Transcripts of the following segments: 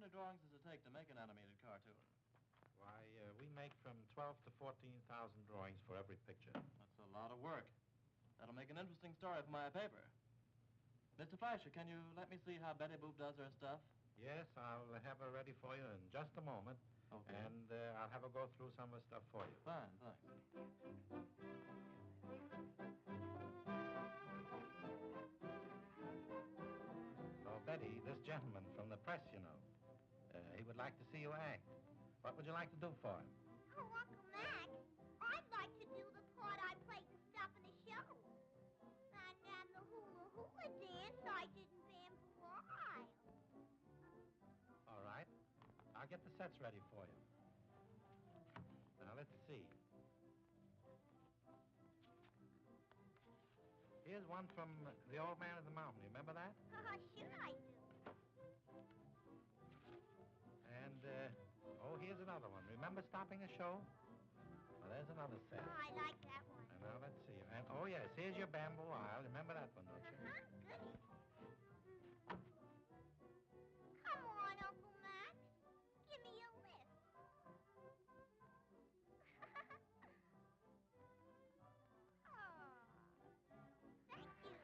many drawings does it take to make an animated cartoon? Why, we make from 12 to 14,000 drawings for every picture. That's a lot of work. That'll make an interesting story for my paper. Mr. Fleischer, can you let me see how Betty Boop does her stuff? Yes, I'll have her ready for you in just a moment. Okay. And I'll have her go through some of the stuff for you. Fine, thanks. Oh, Betty, this gentleman from the press, you know. He would like to see you act. What would you like to do for him? Oh, Uncle Mac, I'd like to do the part I played and stuff in the show. And the hula dance I did in Van for a while. All right. I'll get the sets ready for you. Now, let's see. Here's one from The Old Man of the Mountain. You remember that? Sure I do. And, here's another one. Remember Stopping a Show? Well, there's another set. Oh, I like that one. And now, let's see. And, oh, yes, here's your Bamboo Isle. Remember that one, don't you? Goody. Come on, Uncle Max. Give me a lift. Oh, thank you.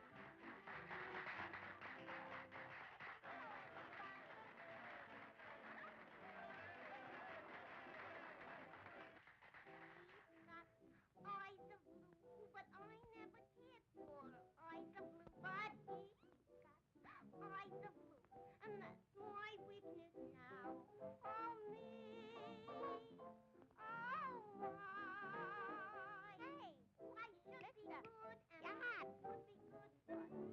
She's got eyes of blue, but I never cared for her. Eyes of blue, but he's got eyes of blue, and that's my weakness now. Oh, me. Oh, I. Hey, I should be good, and I would be good for me.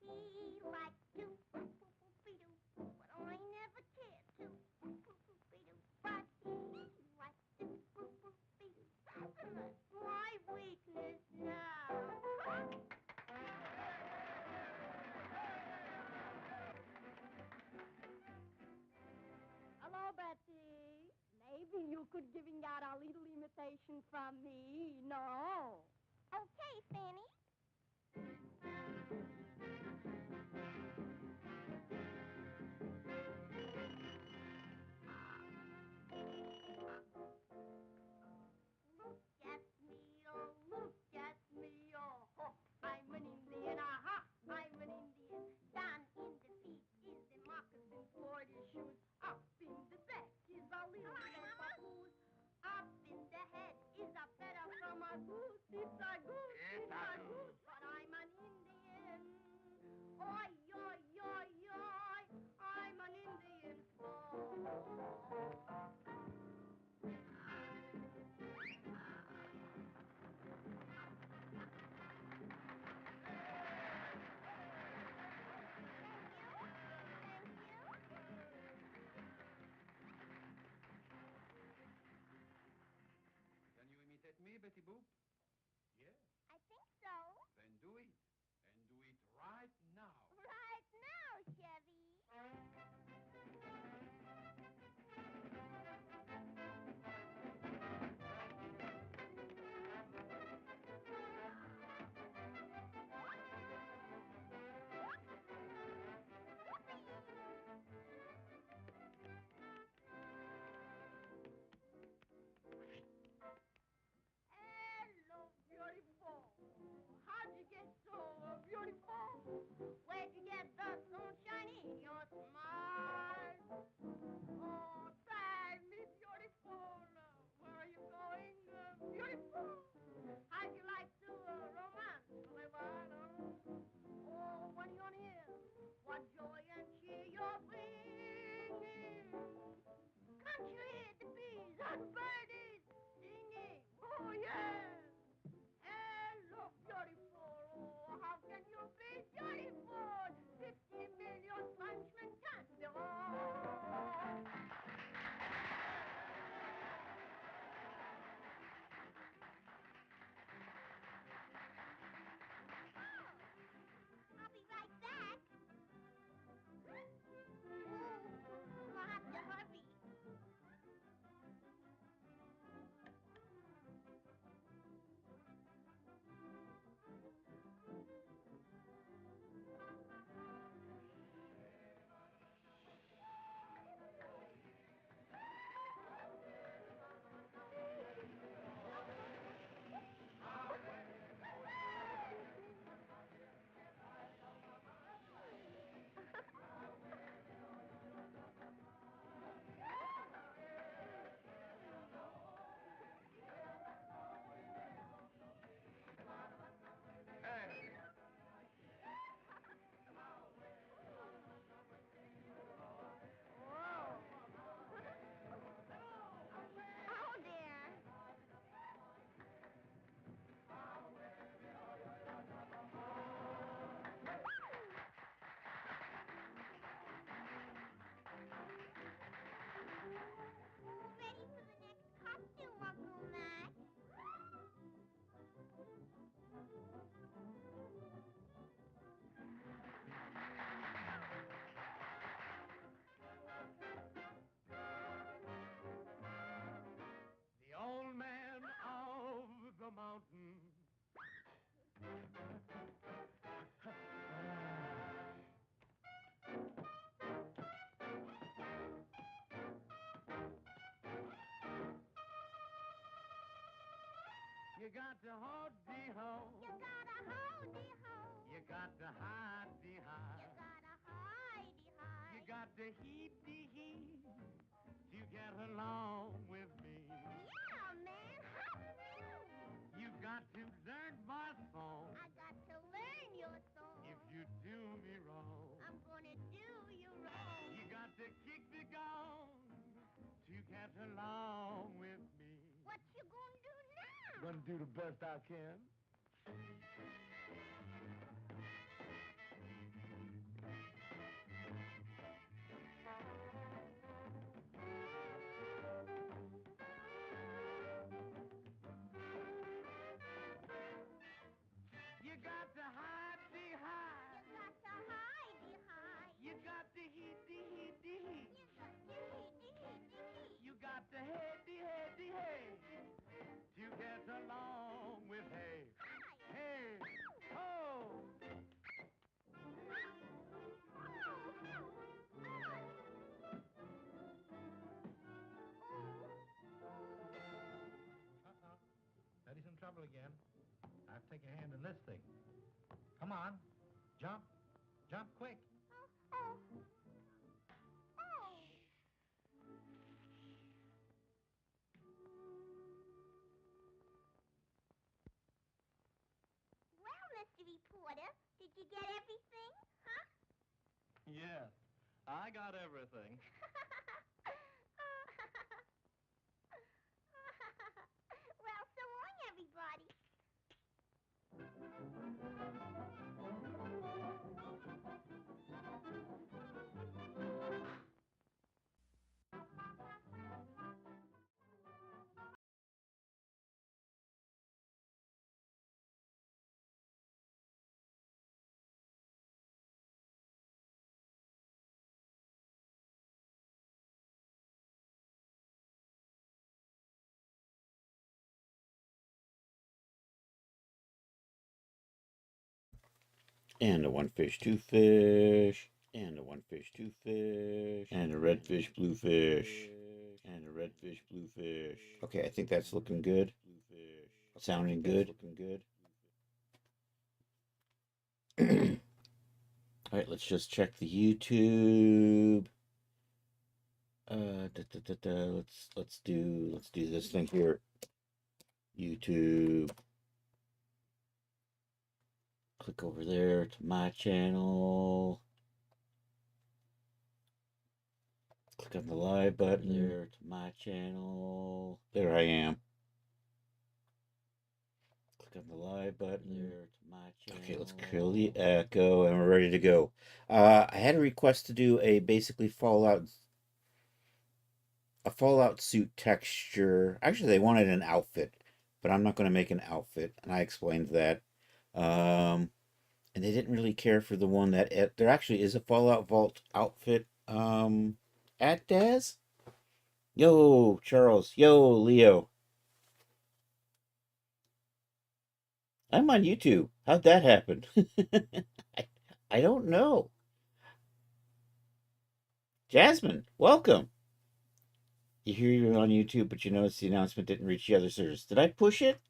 He likes to poop-poop-be-doo, but I never cared to poop-poop-be-doo. But he likes to poop-poop-be-doo, and that's my weakness now. Hello, Betty. Maybe you could giving out a little imitation from me, no? Okay, Fanny. Look at me, oh, ho. I'm an Indian, aha, I'm an Indian. Down in the feet is the moccasin for the shoes. Up in the back is a little papoose. Up in the head is a feather from a goose. It's a goose, it's a goose, but I'm an Indian. Oi, oi, oi, oi, I'm an Indian boy. Can you imitate me, Betty Boop? Yes. I think so. Then do it. And do it right now. Right now, Chevy. Hello, beautiful. You got to hold-de-ho. You gotta hold-de-ho. You got to hide-de-hide. You gotta hide-de-hide. You got to heat-de-heat to get along with me. Yeah, man. You got to learn my song. I got to learn your song. If you do me wrong, I'm gonna do you wrong. you got to kick the gong to get along with me. What you gonna do now? Gonna do the best I can. You got to hide-de-hide. You got to hide-de-hide. You got to heat-de-heat-de-heat. You got to heat-de-heat-de-heat. You got to head-de-head-de-hey to get along with hey. Hey, ho! Betty's in trouble again. I have to take a hand in this thing. Come on. Jump. Jump quick. Oh. Oh. Well, Mr. Reporter, did you get everything? Huh? Yes, I got everything. Well, so long, everybody. And a one fish, two fish. And a one fish, two fish. And a red fish, blue fish. And a red fish, blue fish. Okay, I think that's looking good. Sounding good. Looking good. All right, let's just check the YouTube. Let's do this thing here. YouTube. Click over there to my channel. Click on the live button there to my channel. There I am. Click on the live button there to my channel. Okay, let's kill the echo and we're ready to go. I had a request to do a basically Fallout suit texture. Actually, they wanted an outfit, but I'm not going to make an outfit, and I explained that. And they didn't really care for the one that there actually is a Fallout Vault outfit at Daz. Yo, Charles. Yo, Leo. I'm on YouTube. How'd that happen? I don't know. Jasmine, welcome. You hear you're on YouTube, but you notice the announcement didn't reach the other servers. Did I push it?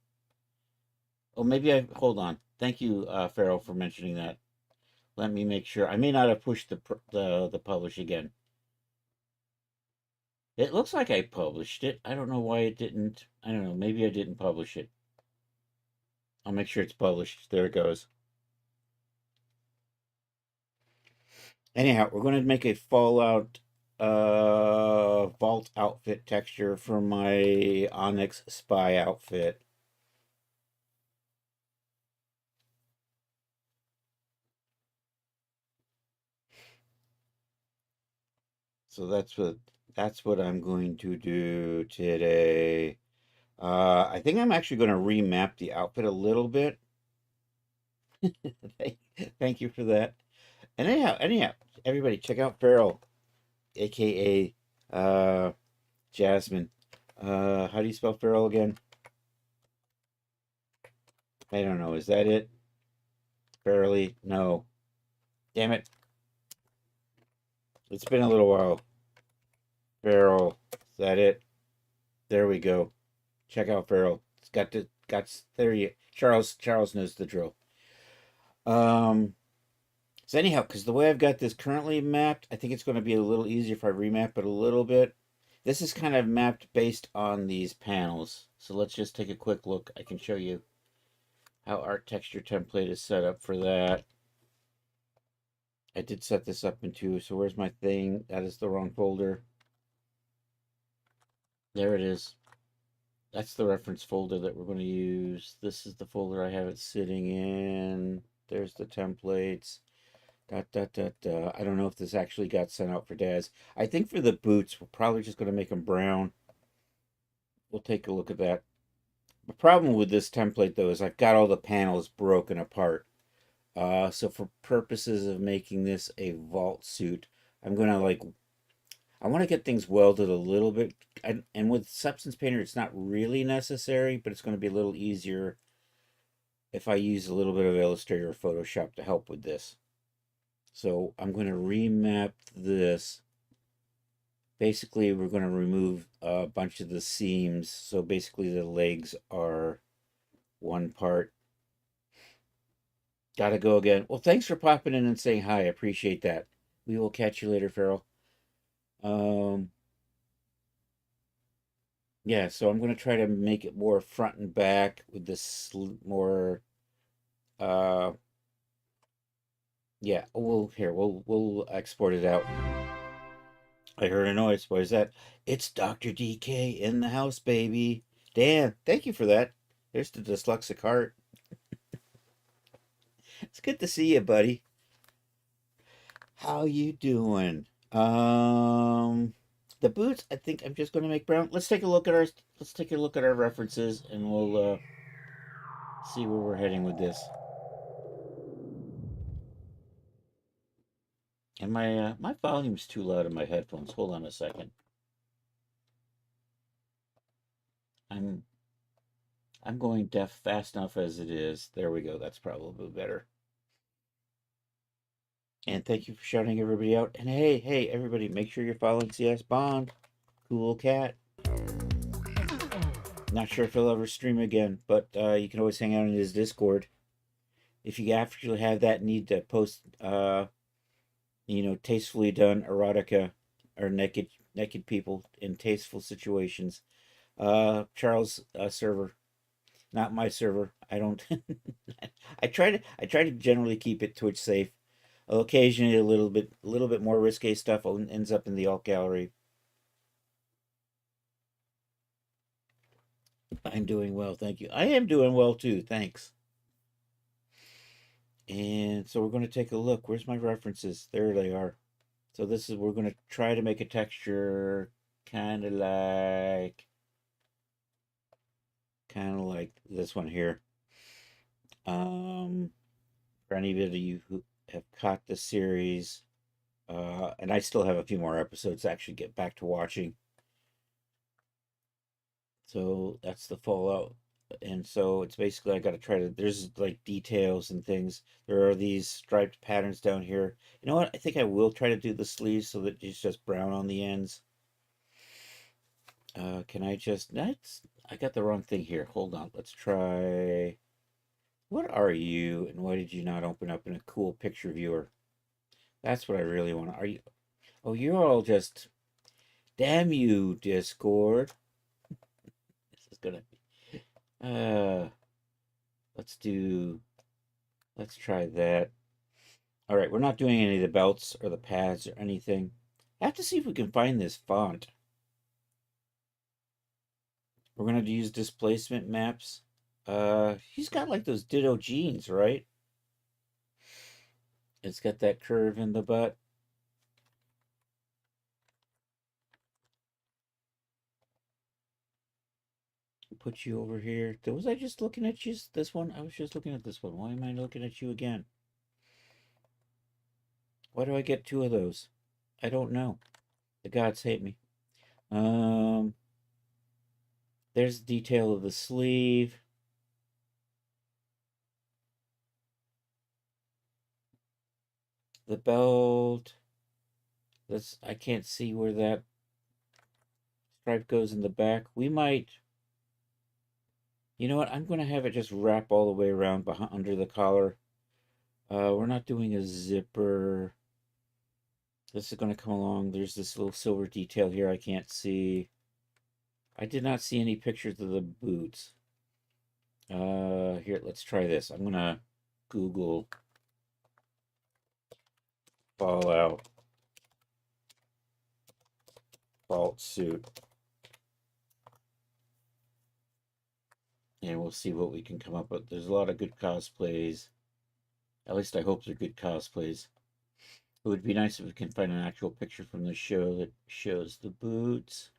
Oh, maybe hold on. Thank you, Farrell, for mentioning that. Let me make sure. I may not have pushed the publish again. It looks like I published it. I don't know why it didn't. I don't know. Maybe I didn't publish it. I'll make sure it's published. There it goes. Anyhow, we're going to make a Fallout Vault outfit texture for my Onyx spy outfit. So that's what I'm going to do today. I think I'm actually going to remap the outfit a little bit. Thank you for that. And anyhow, everybody check out Farrell, aka Jasmine. How do you spell Farrell again? I don't know. Is that it? Barely? No. Damn it. It's been a little while. Farrell. Is that it? There we go. Check out Farrell. It's got there you. Charles knows the drill. So anyhow, because the way I've got this currently mapped, I think it's going to be a little easier if I remap it a little bit. This is kind of mapped based on these panels. So let's just take a quick look. I can show you how our texture template is set up for that. I did set this up into, so where's my thing? That is the wrong folder. There it is. That's the reference folder that we're going to use. This is the folder I have it sitting in. There's the templates. I don't know if this actually got sent out for Daz. I think for the boots, we're probably just going to make them brown. We'll take a look at that. The problem with this template, though, is I've got all the panels broken apart. So for purposes of making this a vault suit, I'm going to I want to get things welded a little bit. And with Substance Painter, it's not really necessary, but it's going to be a little easier if I use a little bit of Illustrator or Photoshop to help with this. So I'm going to remap this. Basically, we're going to remove a bunch of the seams. So basically, the legs are one part. Gotta go again. Well, thanks for popping in and saying hi. I appreciate that. We will catch you later, Farrell. Yeah, so I'm going to try to make it more front and back with this more, yeah, we'll export it out. I heard a noise. What is that? It's Dr. DK in the house, baby. Dan, thank you for that. There's the dyslexic heart. It's good to see you, buddy. How you doing? The boots, I think I'm just going to make brown. Let's take a look at our references, and we'll see where we're heading with this. And my volume's too loud in my headphones. Hold on a second. I'm going deaf fast enough as it is. There we go. That's probably better. And thank you for shouting everybody out. And hey, everybody, make sure you're following CS Bond. Cool cat. Not sure if he'll ever stream again, but you can always hang out in his Discord. If you actually have that need to post, tastefully done erotica or naked people in tasteful situations, Charles' server, not my server. I don't. I try to generally keep it Twitch safe. Occasionally, a little bit more risque stuff ends up in the alt gallery. I'm doing well, thank you. I am doing well too, thanks. And so we're going to take a look. Where's my references? There they are. So we're going to try to make a texture kind of like this one here. For any of you who have caught the series, and I still have a few more episodes to actually get back to watching. So that's the Fallout. And so it's basically, I got to try to, there's like details and things. There are these striped patterns down here. You know what? I think I will try to do the sleeves so that it's just brown on the ends. Can I just, I got the wrong thing here. Hold on. Let's try, what are you? And why did you not open up in a cool picture viewer? That's what I really want. Are you, oh, you're all just, damn you, Discord. This is gonna be, let's try that. All right, we're not doing any of the belts or the pads or anything. I have to see if we can find this font. We're going to use displacement maps. He's got like those ditto jeans, right? It's got that curve in the butt. Put you over here. Was I just looking at this one? I was just looking at this one. Why am I looking at you again? Why do I get two of those? I don't know. The gods hate me. There's the detail of the sleeve. The belt. I can't see where that stripe goes in the back. We might You know what? I'm going to have it just wrap all the way around behind, under the collar. We're not doing a zipper. This is going to come along. There's this little silver detail here I can't see. I did not see any pictures of the boots. Here, let's try this. I'm going to Google Fallout Vault suit. And we'll see what we can come up with. There's a lot of good cosplays. At least I hope they're good cosplays. It would be nice if we can find an actual picture from the show that shows the boots.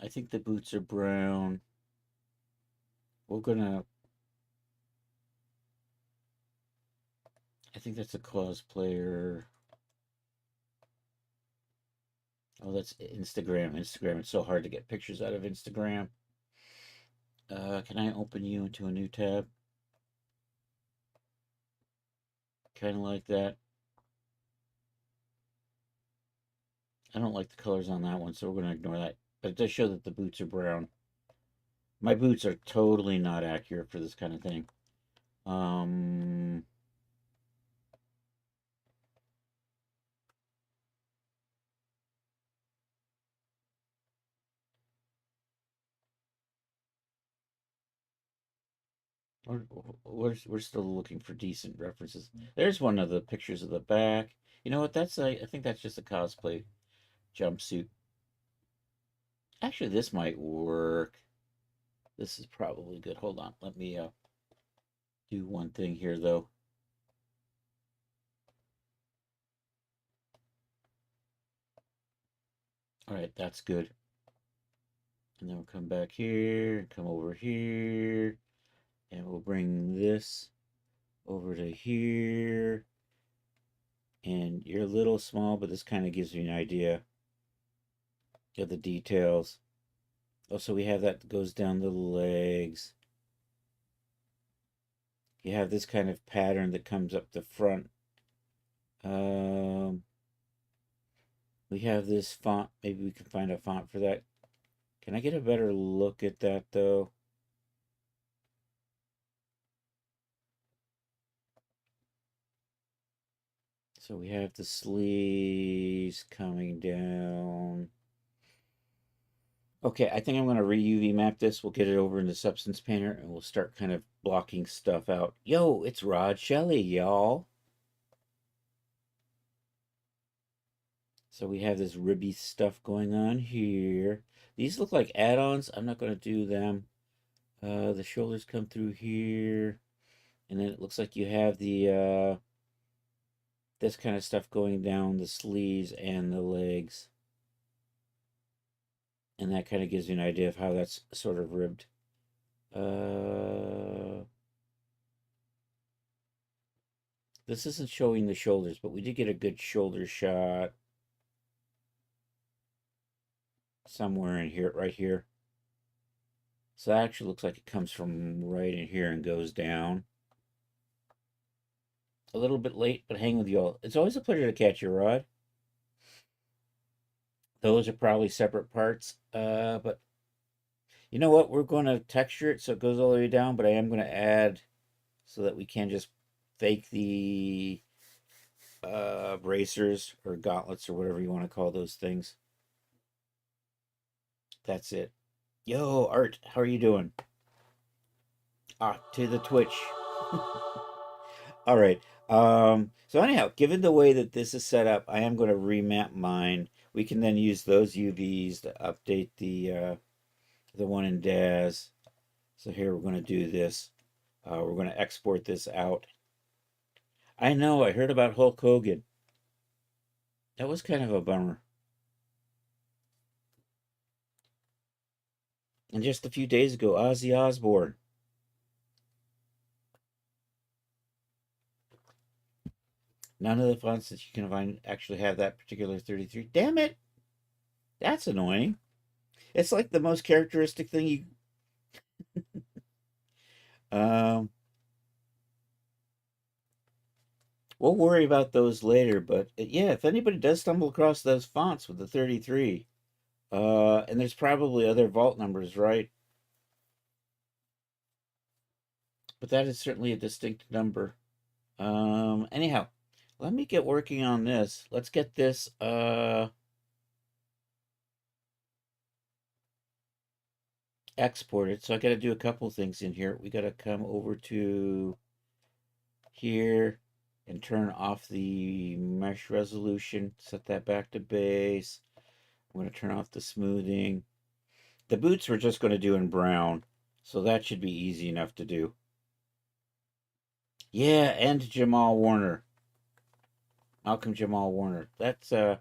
I think the boots are brown. We're gonna... I think that's a cosplayer. Oh, that's Instagram. Instagram, it's so hard to get pictures out of Instagram. Can I open you into a new tab? Kind of like that. I don't like the colors on that one, so we're going to ignore that. But it does show that the boots are brown. My boots are totally not accurate for this kind of thing. We're still looking for decent references. There's one of the pictures of the back. You know what? That's I think that's just a cosplay jumpsuit. Actually, this might work. This is probably good. Hold on. Let me do one thing here, though. All right, that's good. And then we'll come back here, come over here, and we'll bring this over to here. And you're a little small, but this kind of gives me an idea of the details. Also, we have that goes down the legs. You have this kind of pattern that comes up the front. We have this font. Maybe we can find a font for that. Can I get a better look at that, though? So we have the sleeves coming down. Okay, I think I'm going to re-UV map this. We'll get it over in the Substance Painter, and we'll start kind of blocking stuff out. Yo, it's Rod Shelley, y'all. So we have this ribby stuff going on here. These look like add-ons. I'm not going to do them. The shoulders come through here. And then it looks like you have the this kind of stuff going down the sleeves and the legs. And that kind of gives you an idea of how that's sort of ribbed. This isn't showing the shoulders, but we did get a good shoulder shot. Somewhere in here, right here. So that actually looks like it comes from right in here and goes down. A little bit late, but hang with y'all. It's always a pleasure to catch you, Rod. Those are probably separate parts, but you know what? We're going to texture it so it goes all the way down, but I am going to add so that we can just fake the bracers or gauntlets or whatever you want to call those things. That's it. Yo, Art, how are you doing? Ah, to the Twitch. All right. So anyhow, given the way that this is set up, I am going to remap mine. We can then use those UVs to update the one in DAZ. So here we're going to do this. We're going to export this out. I know, I heard about Hulk Hogan. That was kind of a bummer. And just a few days ago, Ozzy Osbourne. None of the fonts that you can find actually have that particular 33. Damn it! That's annoying. It's like the most characteristic thing you... We'll worry about those later, but yeah, if anybody does stumble across those fonts with the 33, and there's probably other vault numbers, right? But that is certainly a distinct number. Anyhow, let me get working on this. Let's get this, exported. So I got to do a couple things in here. We got to come over to here and turn off the mesh resolution, set that back to base. I'm going to turn off the smoothing. The boots we're just going to do in brown, so that should be easy enough to do. Yeah, and Jamal Warner. Malcolm Jamal Warner. That's, that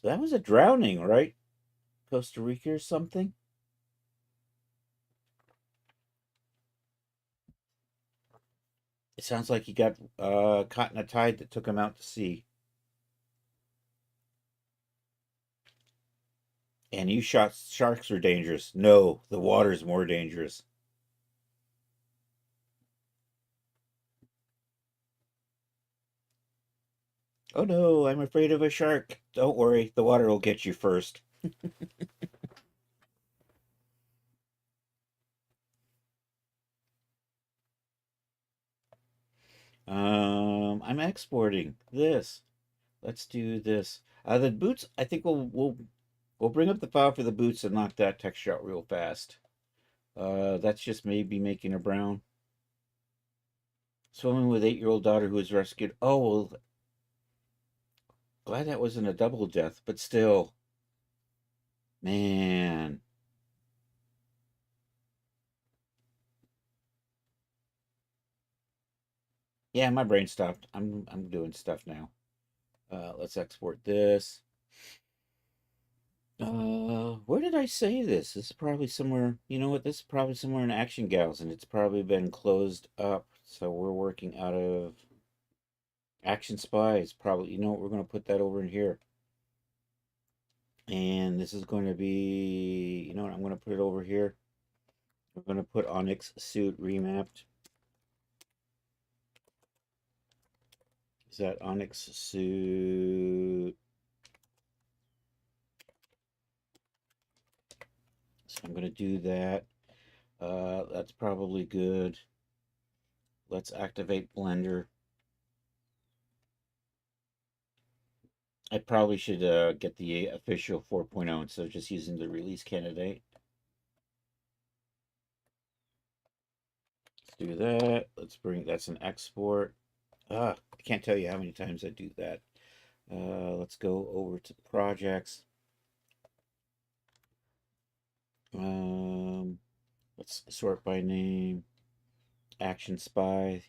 was a drowning, right? Costa Rica or something? It sounds like he got caught in a tide that took him out to sea. And you shot sharks are dangerous. No, the water's more dangerous. Oh no, I'm afraid of a shark. Don't worry, the water will get you first. I'm exporting this. Let's do this. The boots. I think we'll bring up the file for the boots and knock that texture out real fast. That's just maybe making a brown. Swimming with 8-year-old daughter who was rescued. Oh, well, glad that wasn't a double death, but still, man. Yeah, my brain stopped. I'm doing stuff now. Let's export this. Where did I save this? This is probably somewhere. You know what? This is probably somewhere in Action Gals, and it's probably been closed up. So we're working out of Action Spies. Probably. You know what? We're going to put that over in here. And this is going to be. You know what? I'm going to put it over here. We're going to put Onyx suit remapped. Is that Onyx suit? So I'm going to do that. That's probably good. Let's activate Blender. I probably should get the official 4.0 instead of just using the release candidate. Let's do that. Let's bring, that's an export. I can't tell you how many times I do that. Let's go over to projects. Let's sort by name. Action Spy.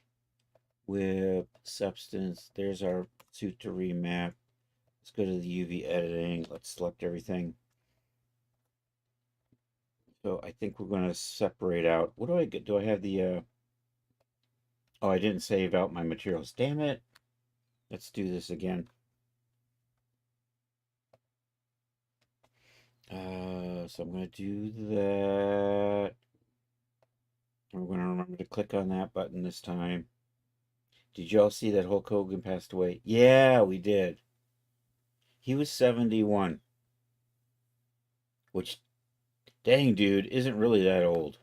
Whip. Substance. There's our suit to remap. Let's go to the UV editing. Let's select everything. So I think we're going to separate out. What do I get? Do I have the, oh, I didn't save out my materials. Damn it. Let's do this again. So I'm going to do that. We're going to remember to click on that button this time. Did y'all see that Hulk Hogan passed away? Yeah, we did. He was 71. Which, dang, dude, isn't really that old.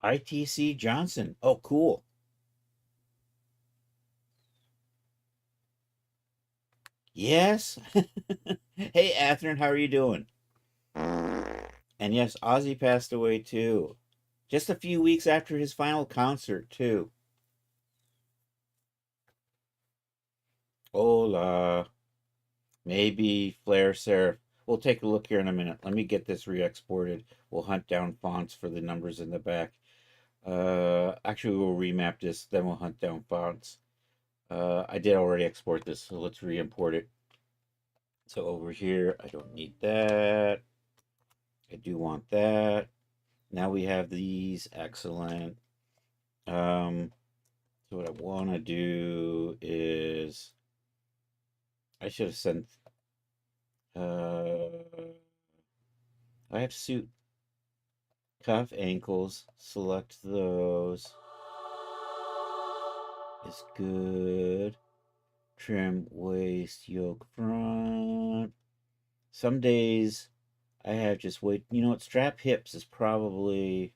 ITC Johnson. Oh, cool. Yes. Hey, Atherin, how are you doing? And yes, Ozzy passed away too. Just a few weeks after his final concert, too. Hola. Maybe Flare Serif. We'll take a look here in a minute. Let me get this re-exported. We'll hunt down fonts for the numbers in the back. Actually, we'll remap this, then we'll hunt down fonts. I did already export this, so let's re-import it. So over here, I don't need that. I do want that. Now we have these. Excellent. So what I want to do is I should have sent. I have suit, cuff, ankles. Select those. Is good. Trim waist, yoke front. Some days I have just wait. You know what? Strap hips is probably.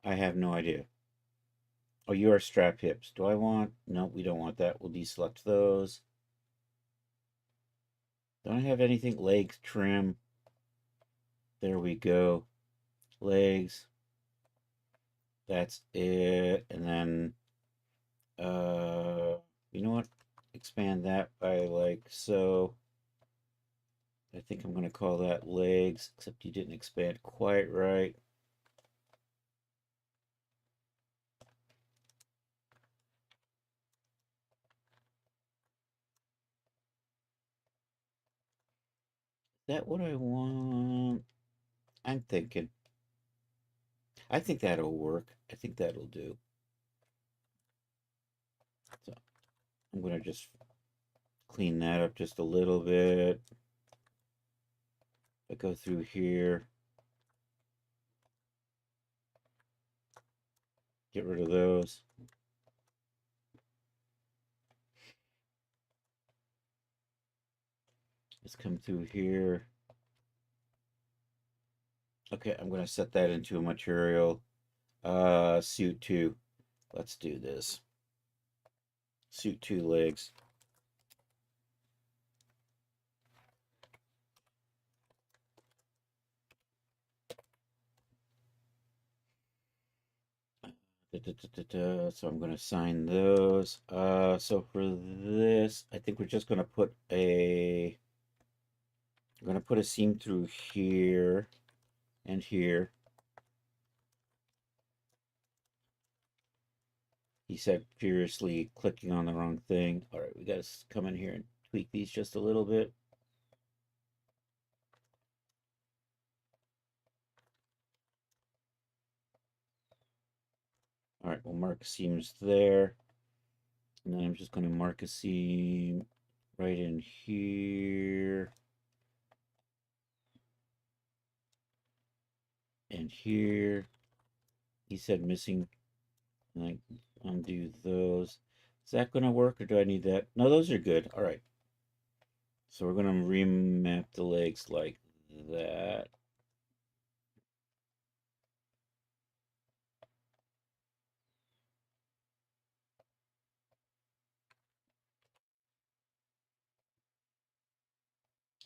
I have no idea. Oh, you are strap hips. Do I want? No, we don't want that. We'll deselect those. Don't I have anything? Legs trim. There we go. Legs. That's it. And then, you know what? Expand that by like so. I think I'm going to call that legs, except you didn't expand quite right. Is that what I want? I'm thinking. I think that'll work. I think that'll do. So I'm going to just clean that up just a little bit. I go through here. Get rid of those. Let's come through here. Okay, I'm going to set that into a material. Suit 2. Let's do this. Suit 2 legs. So I'm going to sign those. So for this, I think we're just going to put a. I'm going to put a seam through here and here. He said furiously clicking on the wrong thing. All right, we got to come in here and tweak these just a little bit. All right, we'll mark seams there. And then I'm just going to mark a seam right in here. And here. He said missing. And I undo those. Is that going to work, or do I need that? No, those are good. All right. So we're going to remap the legs like that.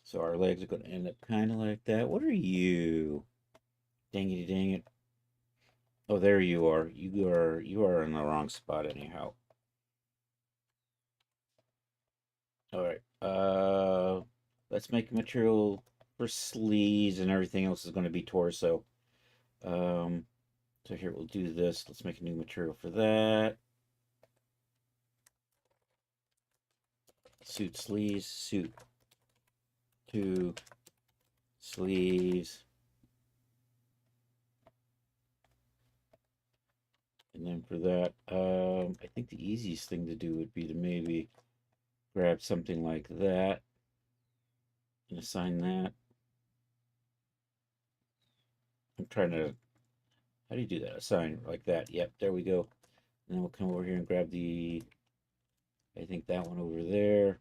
So our legs are going to end up kind of like that. What are you? Dangity dang it. Oh, there you are. You are in the wrong spot anyhow. All right. Let's make material for sleeves, and everything else is going to be torso. So here we'll do this. Let's make a new material for that. Suit sleeves, suit 2 sleeves. And then for that, I think the easiest thing to do would be to maybe grab something like that and assign that. I'm trying to, how do you do that? Assign like that. Yep, there we go. And then we'll come over here and grab the, I think that one over there.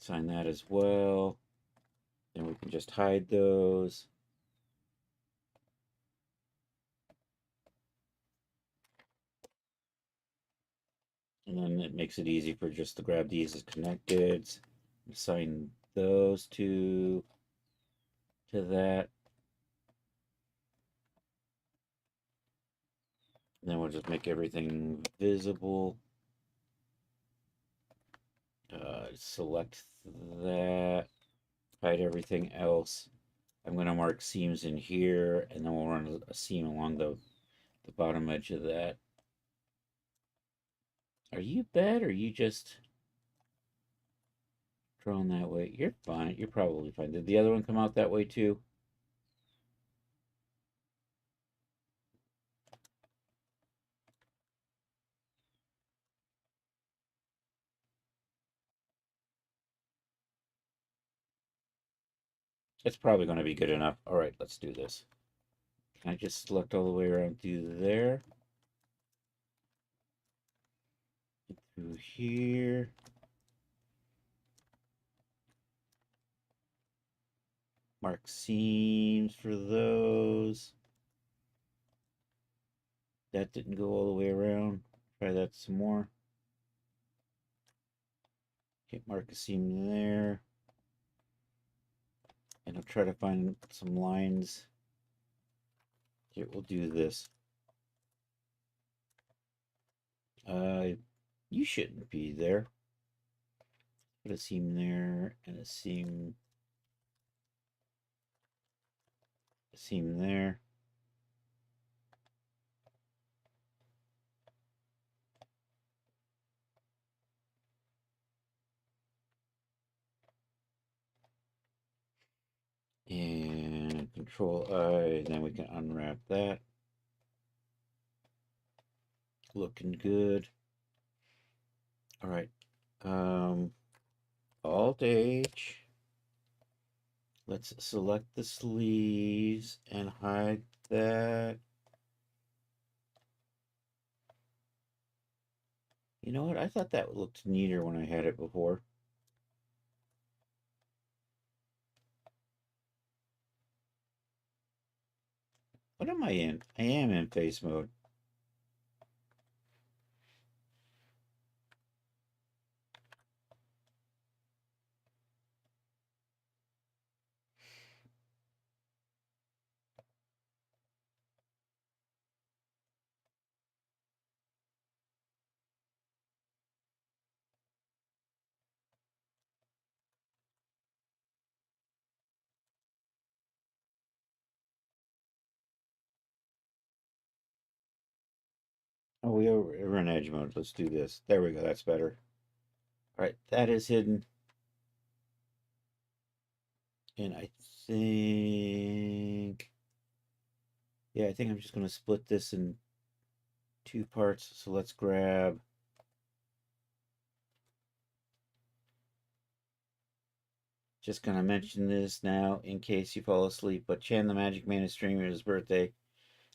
Assign that as well. Then we can just hide those. And then it makes it easy for just to grab these as connected. Assign those two to that. And then we'll just make everything visible. Select that. Hide everything else. I'm going to mark seams in here, and then we'll run a seam along the bottom edge of that. Are you bad, or are you just drawn that way? You're fine. You're probably fine. Did the other one come out that way too? It's probably going to be good enough. All right, let's do this. Can I just select all the way around through there? Through here. Mark seams for those. That didn't go all the way around. Try that some more. Okay, mark a seam there. And I'll try to find some lines. Here, we'll do this. You shouldn't be there. Put a seam there and a seam there. And Control I, then we can unwrap that. Looking good. All right. Alt H. Let's select the sleeves and hide that. You know what? I thought that looked neater when I had it before. What am I in? I am in face mode. Oh, we're in edge mode. Let's do this. There we go. That's better. All right, that is hidden. And I think, yeah, I think I'm just going to split this in two parts. So let's grab just going to mention this now in case you fall asleep, but Chan the Magic Man is streaming his birthday.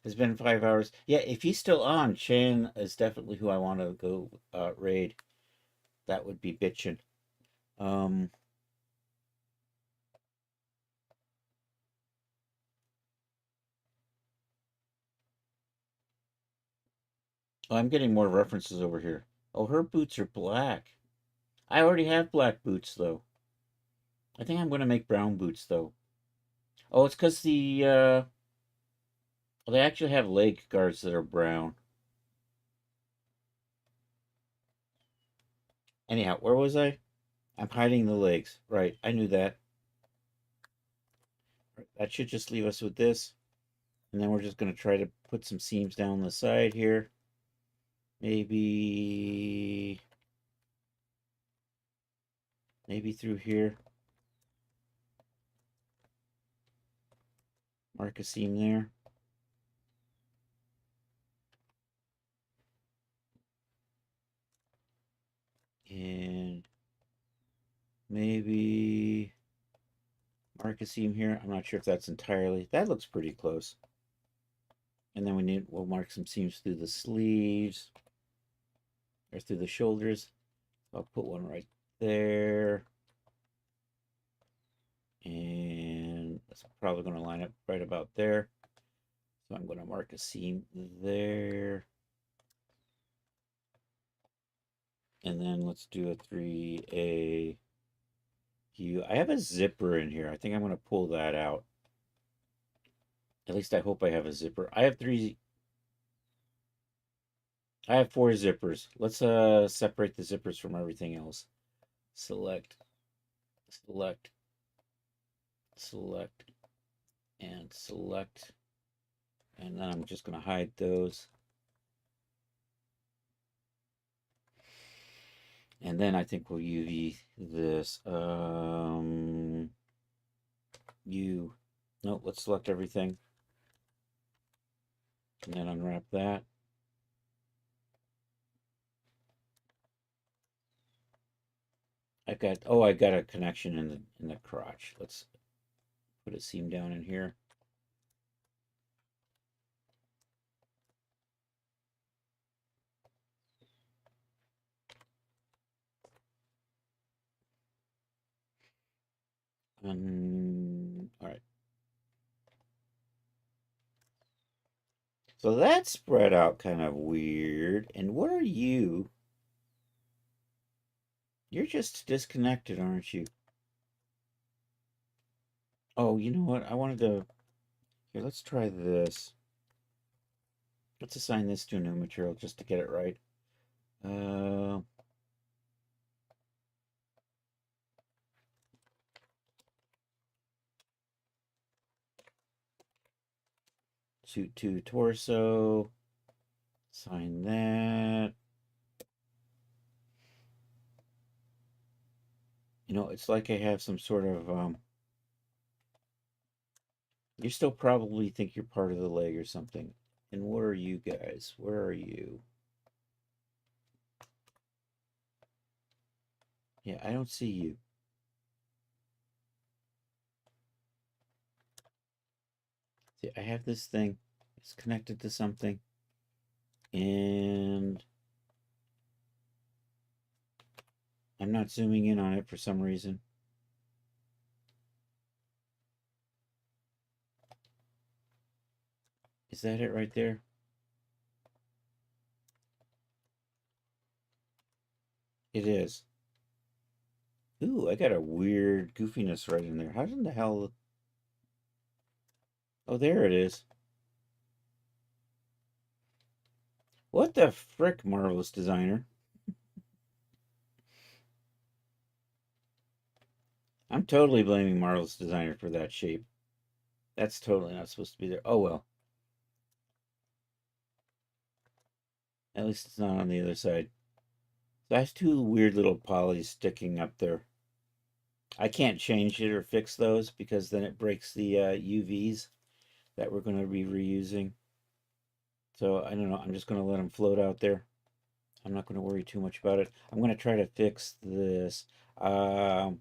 It's been 5 hours. Yeah, if he's still on, Chan is definitely who I want to go raid. That would be bitchin'. Oh, I'm getting more references over here. Oh, her boots are black. I already have black boots, though. I think I'm going to make brown boots, though. Oh, it's because well, they actually have leg guards that are brown. Anyhow, where was I? I'm hiding the legs. Right, I knew that. That should just leave us with this. And then we're just going to try to put some seams down the side here. Maybe through here. Mark a seam there. And maybe mark a seam here. I'm not sure if that's entirely. That looks pretty close. And then we'll mark some seams through the sleeves or through the shoulders. I'll put one right there. And that's probably going to line up right about there. So I'm going to mark a seam there. And then let's do a 3A U. I have a zipper in here. I think I'm going to pull that out. At least I hope I have a zipper. I have 4 zippers. Let's separate the zippers from everything else. Select, select, select, and select. And then I'm just going to hide those. And then I think we'll UV this. No, let's select everything. And then unwrap that. I got a connection in the crotch. Let's put a seam down in here. All right. So that spread out kind of weird. And what are you? You're just disconnected, aren't you? Oh, you know what? I wanted to... Here, let's try this. Let's assign this to a new material just to get it right. Suit to torso. Assign that. You know, it's like I have some sort of... You still probably think you're part of the leg or something. And what are you guys? Where are you? Yeah, I don't see you. See, I have this thing. It's connected to something. And I'm not zooming in on it for some reason. Is that it right there? It is. Ooh, I got a weird goofiness right in there. How in the hell... Oh, there it is. What the frick, Marvelous Designer? I'm totally blaming Marvelous Designer for that shape. That's totally not supposed to be there. Oh, well. At least it's not on the other side. So I have two weird little polys sticking up there. I can't change it or fix those because then it breaks the UVs that we're going to be reusing. So I don't know. I'm just going to let them float out there. I'm not going to worry too much about it. I'm going to try to fix this. I'm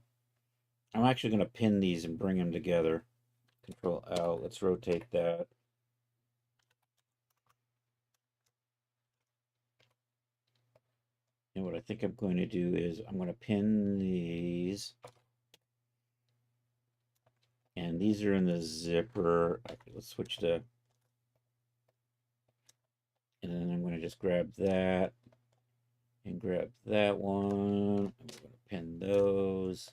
actually going to pin these and bring them together. Control L. Let's rotate that. And what I think I'm going to do is I'm going to pin these. And these are in the zipper. Okay, let's switch to... And then I'm going to just grab that. And grab that one. And we're going to pin those.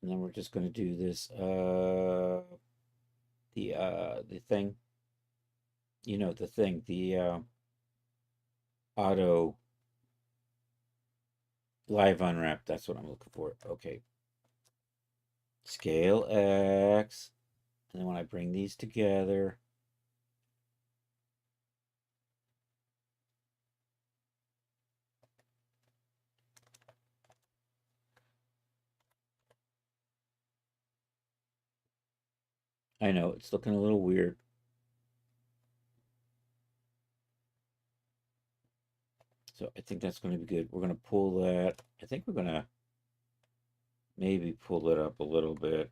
And then we're just going to do this, the thing. You know, the thing, the auto live unwrap. That's what I'm looking for. Okay. Scale X. And then when I bring these together, I know it's looking a little weird. So I think that's going to be good. We're going to pull that. I think we're going to maybe pull it up a little bit.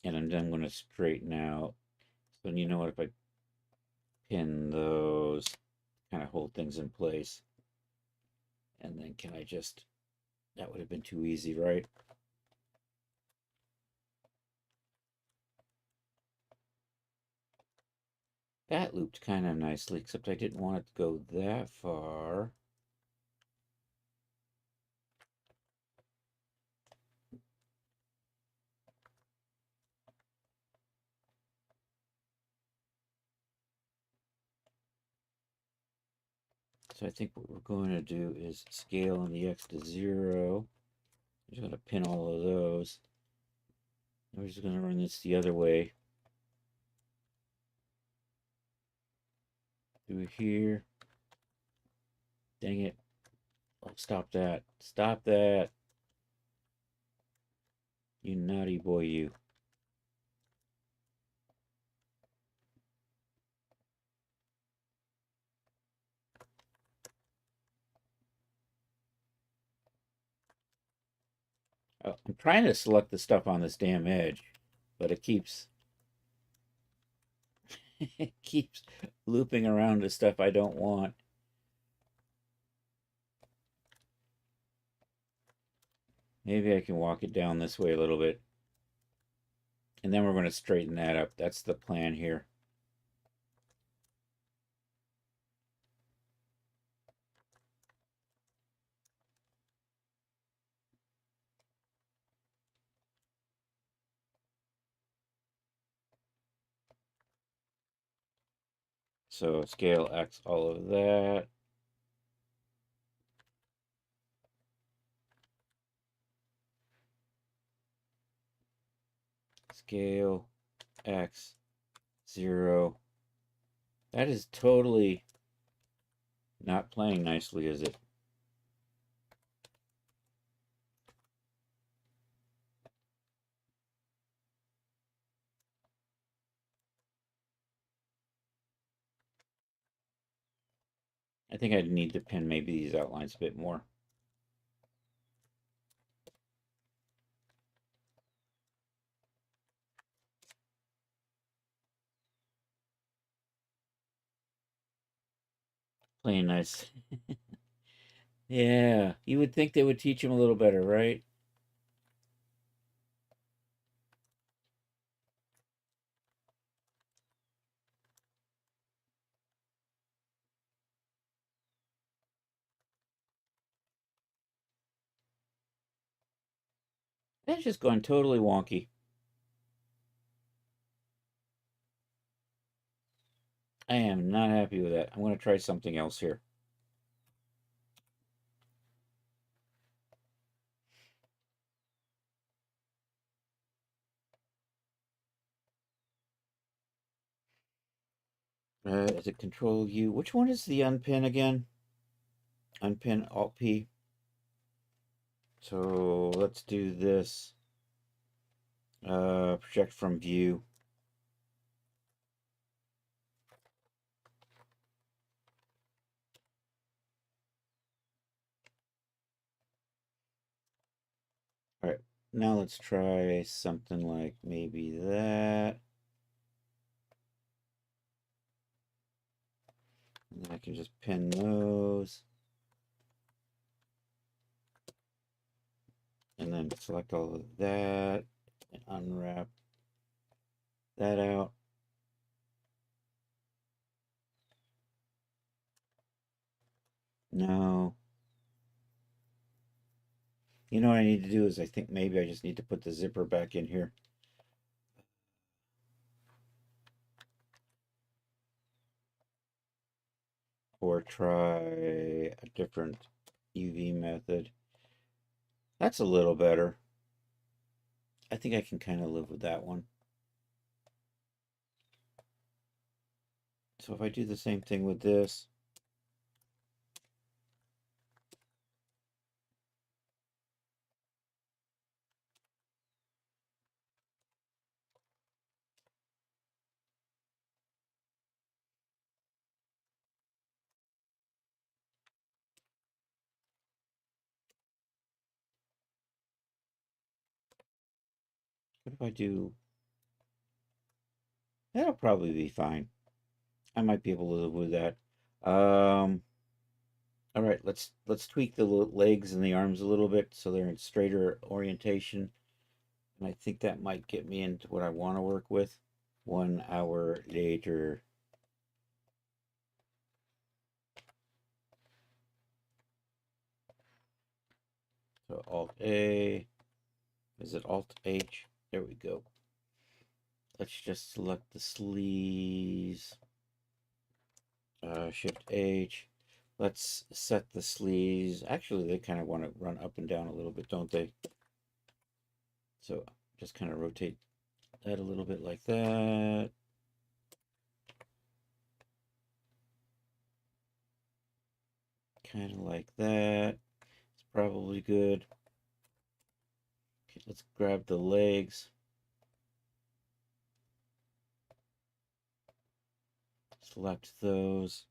And I'm then going to straighten out. So you know what, if I pin those, kind of hold things in place. And then can I just, that would have been too easy, right? That looped kind of nicely, except I didn't want it to go that far. So I think what we're going to do is scale on the X to 0. I'm just going to pin all of those. And we're just going to run this the other way. Through here. Dang it. Oh, stop that. Stop that. You naughty boy, you. I'm trying to select the stuff on this damn edge, but it keeps it keeps looping around to stuff I don't want. Maybe I can walk it down this way a little bit. And then we're going to straighten that up. That's the plan here. So scale X all of that. Scale X 0. That is totally not playing nicely, is it? I think I'd need to pin maybe these outlines a bit more. Playing nice. Yeah, you would think they would teach him a little better, right? That's just going totally wonky. I am not happy with that. I'm going to try something else here. Is it Control U? Which one is the unpin again? Unpin Alt P. So let's do this. Project from view. All right, now let's try something like maybe that. And then I can just pin those. And then select all of that and unwrap that out. No. You know what I need to do is I think maybe I just need to put the zipper back in here. Or try a different UV method. That's a little better. I think I can kind of live with that one. So if I do the same thing with this, what if I do, that'll probably be fine. I might be able to live with that. All right, let's tweak the legs and the arms a little bit so they're in straighter orientation. And I think that might get me into what I want to work with. 1 hour later. So Alt A, is it Alt H? There we go. Let's just select the sleeves. Shift H. Let's set the sleeves. Actually, they kind of want to run up and down a little bit, don't they? So just kind of rotate that a little bit like that. Kind of like that. It's probably good. Okay, let's grab the legs. Select those.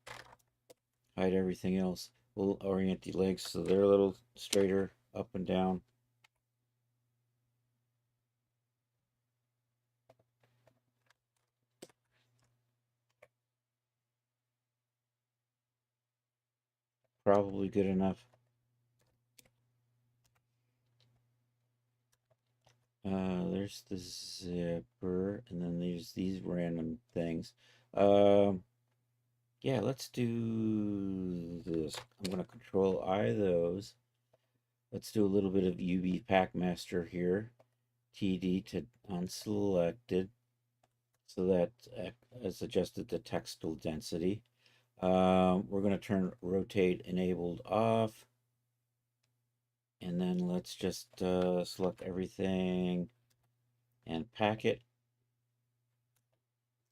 Hide everything else. We'll orient the legs so they're a little straighter up and down. Probably good enough. There's the zipper, and then there's these random things. Yeah, let's do this. I'm going to control I those. Let's do a little bit of UV Packmaster here. TD to unselected, so that has adjusted the textile density. We're going to turn rotate enabled off. And then let's just select everything and pack it.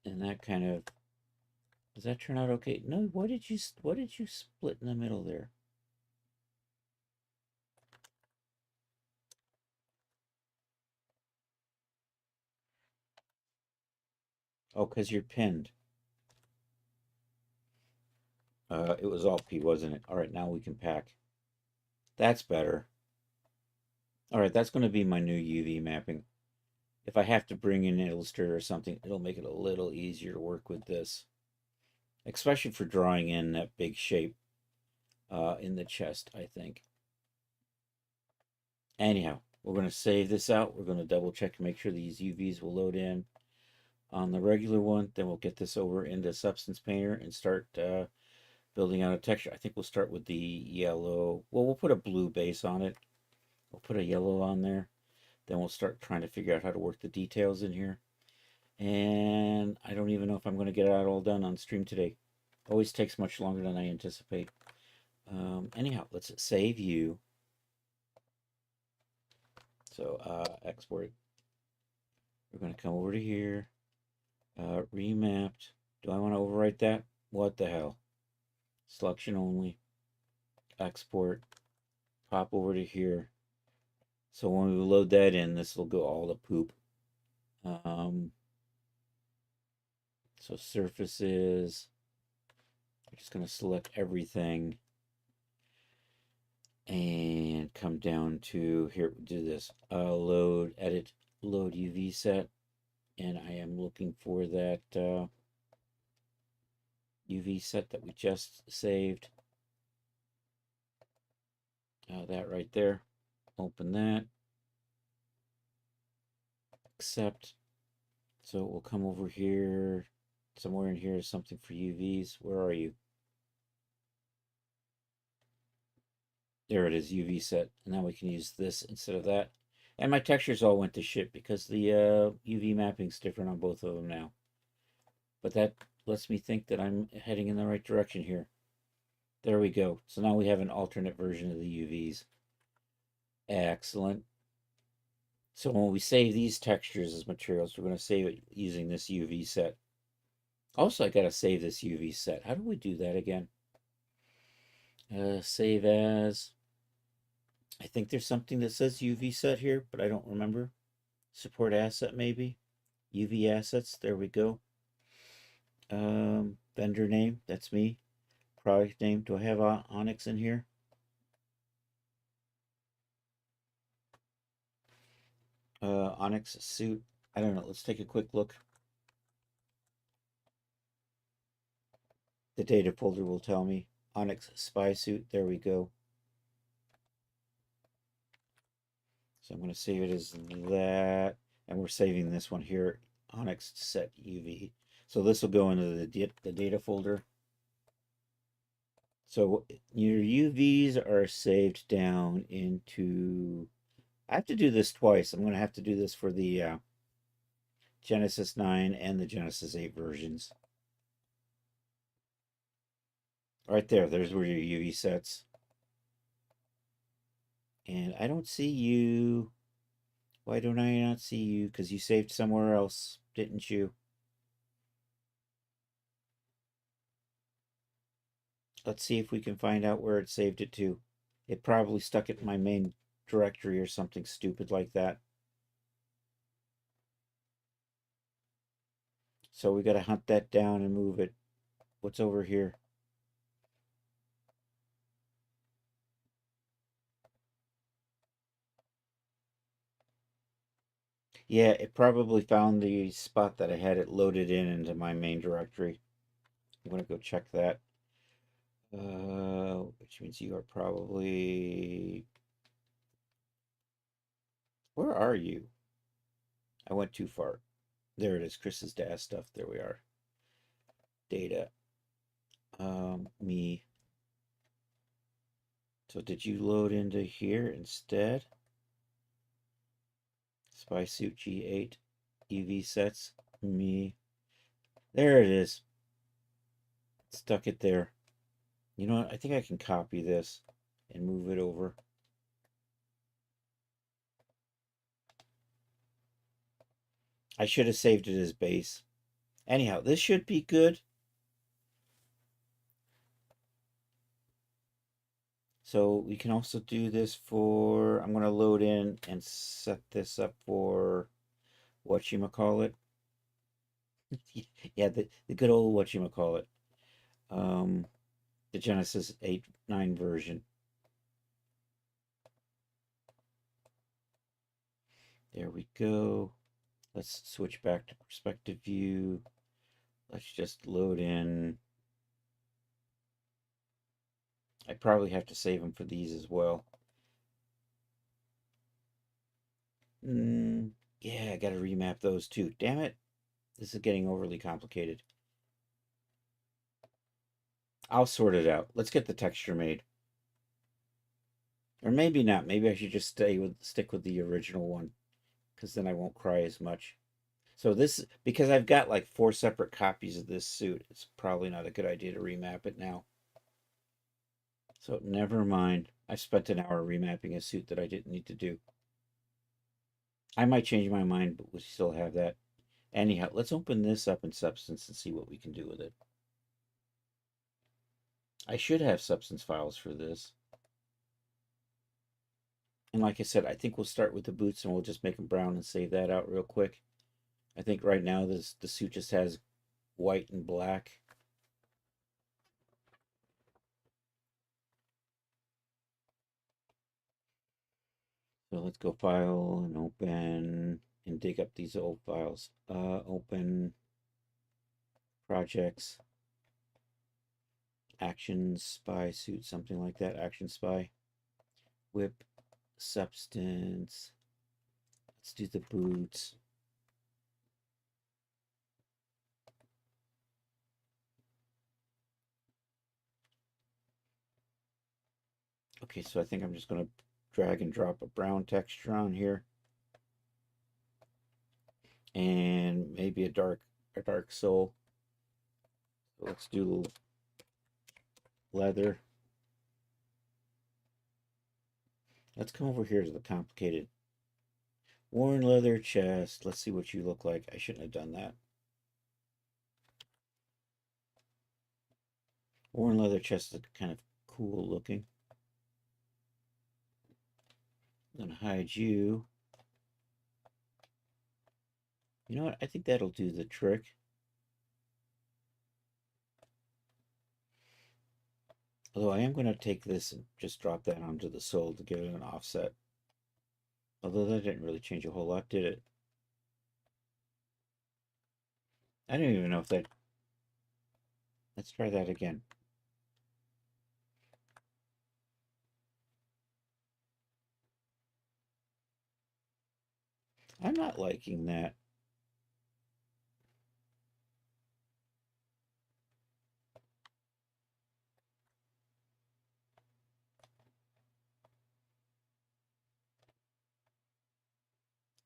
And that kind of, does that turn out okay? No, what did you split in the middle there? Oh, because you're pinned. It was all P, wasn't it? All right, now we can pack. That's better. All right, that's going to be my new UV mapping. If I have to bring in Illustrator or something, it'll make it a little easier to work with this. Especially for drawing in that big shape in the chest, I think. Anyhow, we're going to save this out. We're going to double check and make sure these UVs will load in on the regular one. Then we'll get this over into Substance Painter and start building out a texture. I think we'll start with the yellow. Well, we'll put a blue base on it. We'll put a yellow on there. Then we'll start trying to figure out how to work the details in here. And I don't even know if I'm going to get it all done on stream today. Always takes much longer than I anticipate. Anyhow, let's save you. So export. We're going to come over to here. Remapped. Do I want to overwrite that? What the hell? Selection only. Export. Pop over to here. So when we load that in, this will go all to poop. So surfaces. I'm just going to select everything. And come down to here, do this. Load, edit, load UV set. And I am looking for that UV set that we just saved. That right there. Open that. Accept. So we'll come over here. Somewhere in here is something for UVs. Where are you? There it is, UV set. And now we can use this instead of that. And my textures all went to shit because the UV mapping's different on both of them now. But that lets me think that I'm heading in the right direction here. There we go. So now we have an alternate version of the UVs. Excellent. So when we save these textures as materials, we're going to save it using this UV set. Also, I got to save this UV set. How do we do that again? Save as. I think there's something that says UV set here, but I don't remember. Support asset, maybe. UV assets. There we go. Vendor name. That's me. Product name. Do I have Onyx in here? Onyx suit. I don't know. Let's take a quick look. The data folder will tell me. Onyx spy suit. There we go. So I'm going to save it as that. And we're saving this one here. Onyx set UV. So this will go into the data folder. So your UVs are saved down into. I have to do this twice. I'm going to have to do this for the Genesis 9 and the Genesis 8 versions. Right there. There's where your UV sets. And I don't see you. Why don't I not see you? Because you saved somewhere else, didn't you? Let's see if we can find out where it saved it to. It probably stuck it in my main directory or something stupid like that. So we got to hunt that down and move it. What's over here? Yeah, it probably found the spot that I had it loaded in into my main directory. I'm going to go check that. which means you are probably... Where are you? I went too far. There it is, Chris's DAS stuff. There we are. Data. Me. So did you load into here instead? Spy suit G8 UV sets. Me. There it is. Stuck it there. You know what? I think I can copy this and move it over. I should have saved it as base. Anyhow, this should be good. So we can also do this for, I'm going to load in and set this up for whatchamacallit. Yeah, the good old whatchamacallit. The Genesis 8.9 version. There we go. Let's switch back to perspective view. Let's just load in. I probably have to save them for these as well. Yeah, I got to remap those too. Damn it. This is getting overly complicated. I'll sort it out. Let's get the texture made. Or maybe not. Maybe I should just stick with the original one, because then I won't cry as much. So this, because I've got like 4 separate copies of this suit, it's probably not a good idea to remap it now. So never mind. I spent an hour remapping a suit that I didn't need to do. I might change my mind, but we still have that. Anyhow, let's open this up in Substance and see what we can do with it. I should have Substance files for this. And like I said, I think we'll start with the boots and we'll just make them brown and save that out real quick. I think right now the suit just has white and black. So let's go File and Open and dig up these old files. Open Projects, Action Spy Suit, something like that. Action Spy, Whip, Substance. Let's do the boots. Okay, so I think I'm just going to drag and drop a brown texture on here. And maybe a dark sole. So let's do leather. Let's come over here to the complicated. Worn leather chest. Let's see what you look like. I shouldn't have done that. Worn leather chest is kind of cool looking. I'm going to hide you. You know what? I think that'll do the trick. Although I am going to take this and just drop that onto the sole to give it an offset. Although that didn't really change a whole lot, did it? I don't even know if that... Let's try that again. I'm not liking that.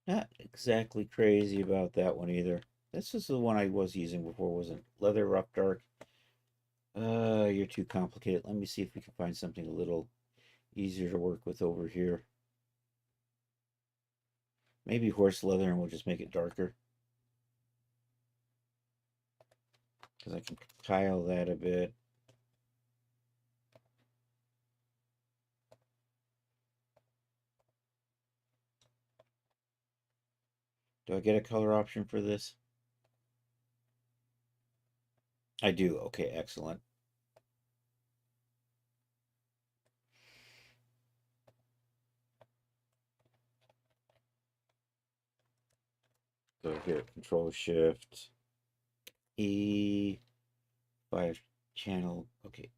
Not exactly crazy about that one either. This is the one I was using before, wasn't it? Leather Rough Dark. You're too complicated. Let me see if we can find something a little easier to work with over here. Maybe horse leather, and we'll just make it darker. Because I can tile that a bit. Do I get a color option for this? I do. Okay, excellent. So here, Control Shift E, 5 channel. Okay.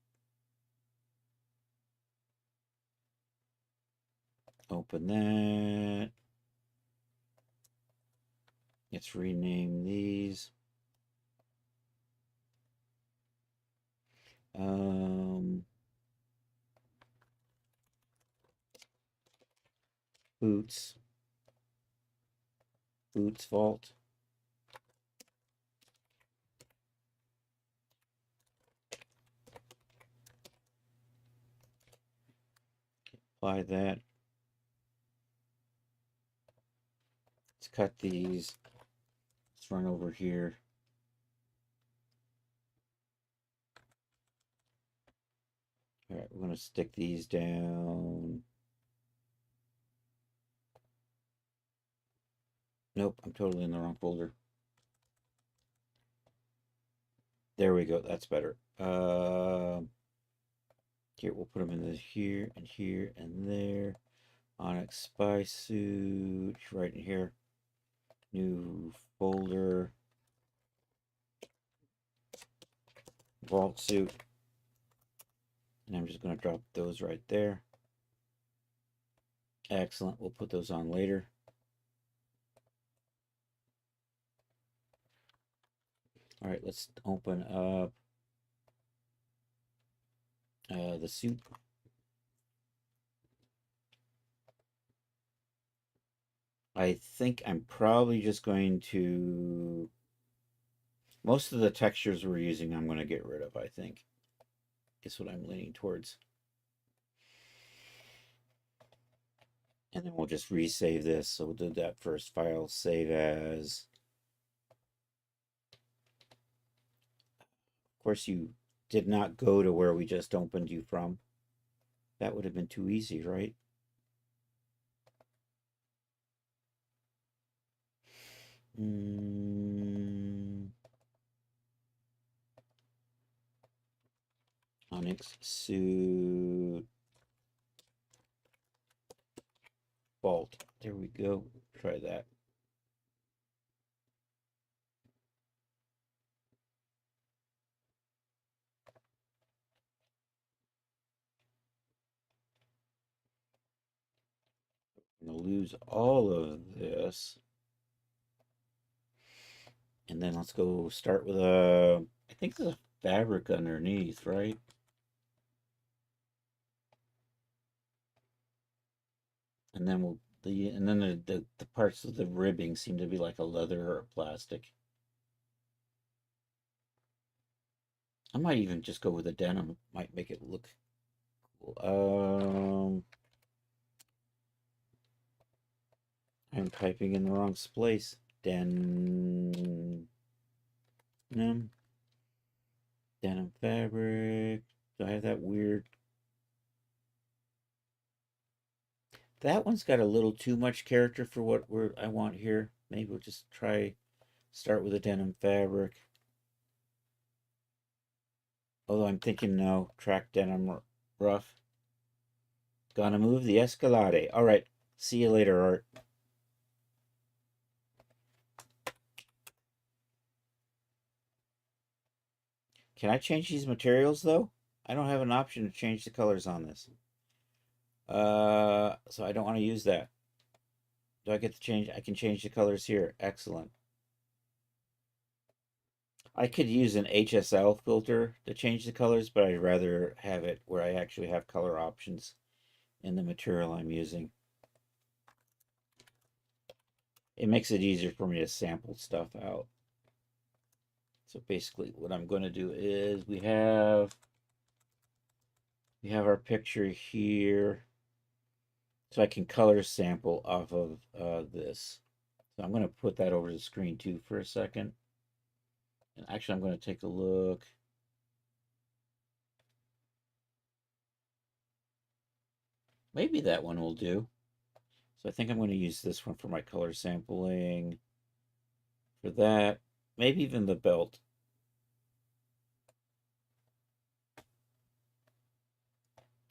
Open that. Let's rename these. Boots vault. Apply that. Let's cut these. Let's run over here. All right, we're going to stick these down. Nope, I'm totally in the wrong folder. There we go. That's better. Here, we'll put them in here and there. Onyx spy suit right in here. New folder. Vault suit. And I'm just going to drop those right there. Excellent. We'll put those on later. All right, let's open up the suit. I think I'm probably just going to... Most of the textures we're using I'm going to get rid of, I think. Is what I'm leaning towards. And then we'll just resave this. So we'll do that first. File, save as. Of course, you did not go to where we just opened you from. That would have been too easy, right? Onyx suit. Vault. There we go. Try that. I'm going to lose all of this. And then let's go start with a, I think there's a fabric underneath, right? And then we'll, the parts of the ribbing seem to be like a leather or a plastic. I might even just go with a denim. Might make it look cool. I'm typing in the wrong place. Denim fabric. Do I have that weird? That one's got a little too much character for what I want here. Maybe we'll just start with a denim fabric. Although I'm thinking no, track denim rough. Gonna move the Escalade. All right, see you later, Art. Can I change these materials, though? I don't have an option to change the colors on this. So I don't want to use that. Do I get to change? I can change the colors here. Excellent. I could use an HSL filter to change the colors, but I'd rather have it where I actually have color options in the material I'm using. It makes it easier for me to sample stuff out. So basically what I'm going to do is we have our picture here. So I can color sample off of this. So I'm going to put that over the screen too for a second. And actually, I'm going to take a look. Maybe that one will do. So I think I'm going to use this one for my color sampling. For that, maybe even the belt.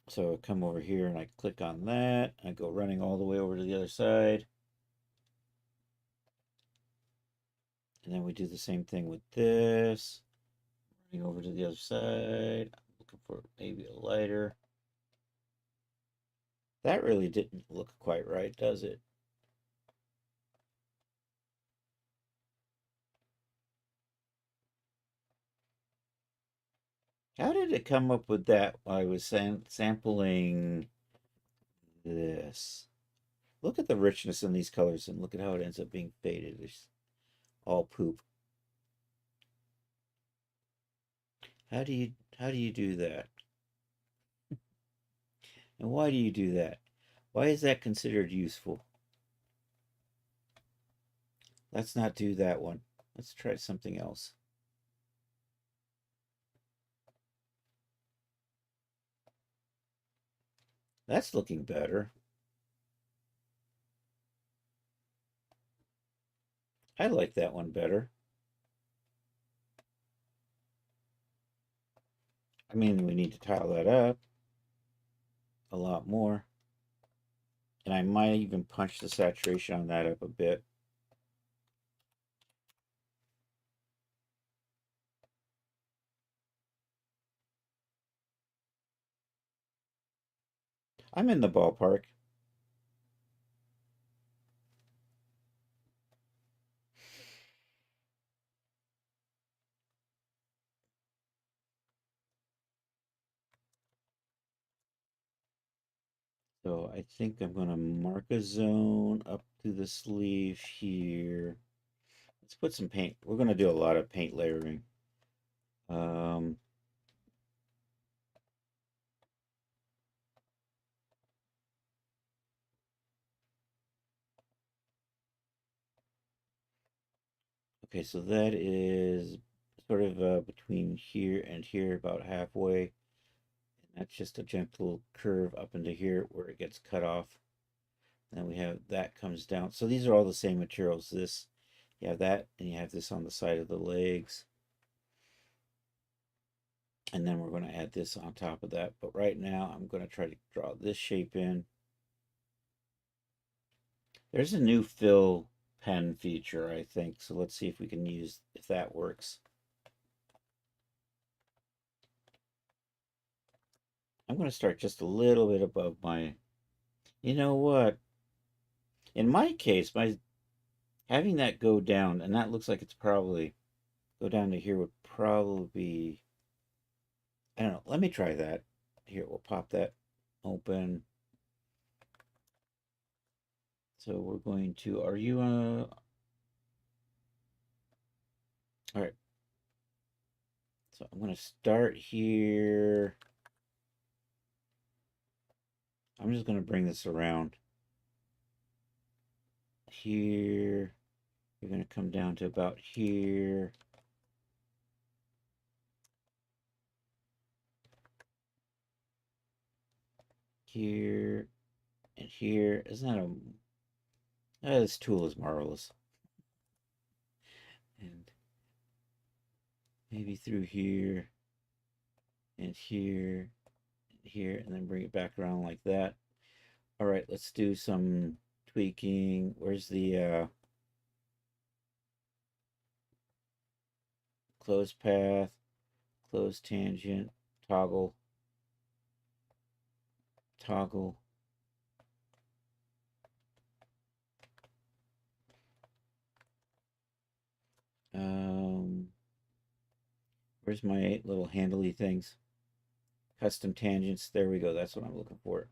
So I come over here and I click on that. I go running all the way over to the other side. And then we do the same thing with this. Running over to the other side. I'm looking for maybe a lighter. That really didn't look quite right, does it? How did it come up with that while I was sampling this? Look at the richness in these colors and look at how it ends up being faded. It's all poop. How do you do that? And why do you do that? Why is that considered useful? Let's not do that one. Let's try something else. That's looking better. I like that one better. I mean, we need to tile that up a lot more. And I might even punch the saturation on that up a bit. I'm in the ballpark. So I think I'm going to mark a zone up to the sleeve here. Let's put some paint. We're going to do a lot of paint layering. Okay, so that is sort of between here and here, about halfway. And that's just a gentle curve up into here where it gets cut off. And then we have that comes down. So these are all the same materials. This, you have that, and you have this on the side of the legs. And then we're going to add this on top of that. But right now, I'm going to try to draw this shape in. There's a new fill pen feature, I think. So let's see if we can use, if that works. I'm going to start just a little bit above my, you know what? In my case, my having that go down, and that looks like it's probably, go down to here would probably be, I don't know. Let me try that. Here, we'll pop that open. So we're going to, are you, all right. So I'm going to start here. I'm just going to bring this around here. You're going to come down to about here. Here and here. Isn't that a, this tool is marvelous. And maybe through here and here and here, and then bring it back around like that. All right, let's do some tweaking. Where's the close path, close tangent, toggle, toggle. Where's my little handly things? Custom tangents. There we go. That's what I'm looking for.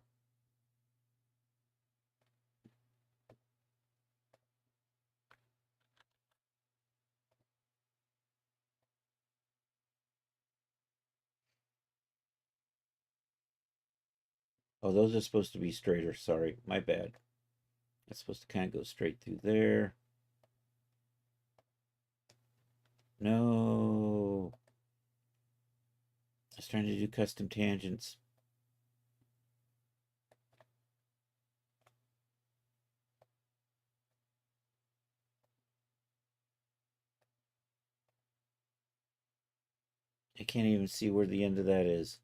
Oh, those are supposed to be straighter. Sorry, my bad. That's supposed to kind of go straight through there. No. I was trying to do custom tangents. I can't even see where the end of that is.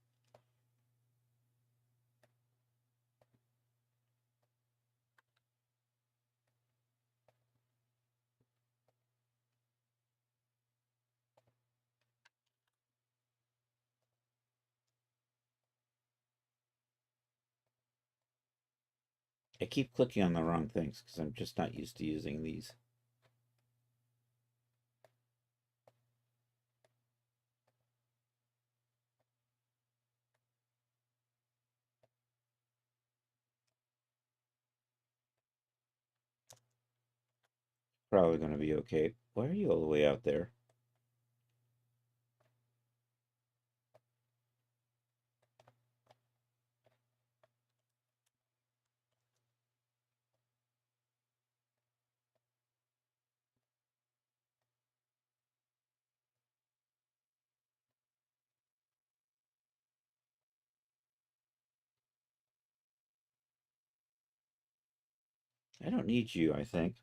I keep clicking on the wrong things because I'm just not used to using these. Probably going to be okay. Why are you all the way out there? I don't need you, I think.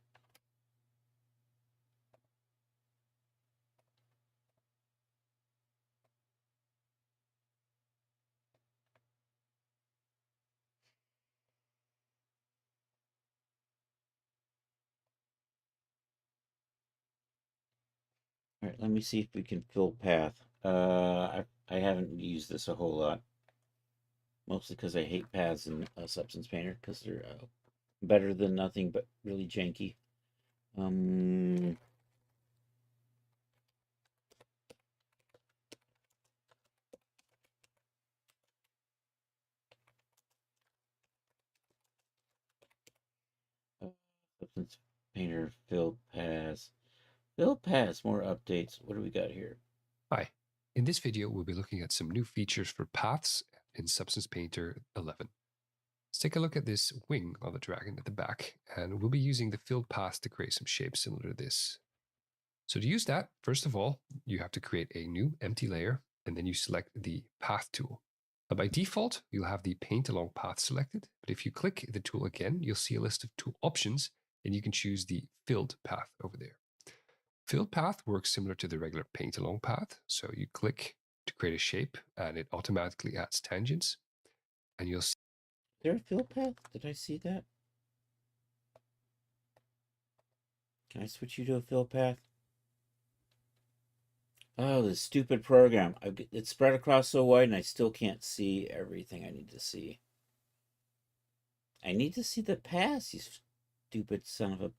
All right, let me see if we can fill path. I haven't used this a whole lot. Mostly because I hate paths in Substance Painter because they're better than nothing but really janky. Substance Painter fill paths. Fill paths, more updates. What do we got here? Hi. In this video, we'll be looking at some new features for paths in Substance Painter 11. Let's take a look at this wing of the dragon at the back, and we'll be using the filled paths to create some shapes similar to this. So to use that, first of all, you have to create a new empty layer, and then you select the path tool. Now by default, you'll have the paint along path selected, but if you click the tool again, you'll see a list of tool options, and you can choose the filled path over there. Filled path works similar to the regular paint along path. So you click to create a shape and it automatically adds tangents. And you'll see. Is there a fill path? Did I see that? Can I switch you to a fill path? Oh, this stupid program. It's spread across so wide and I still can't see everything I need to see. I need to see the paths, you stupid son of a...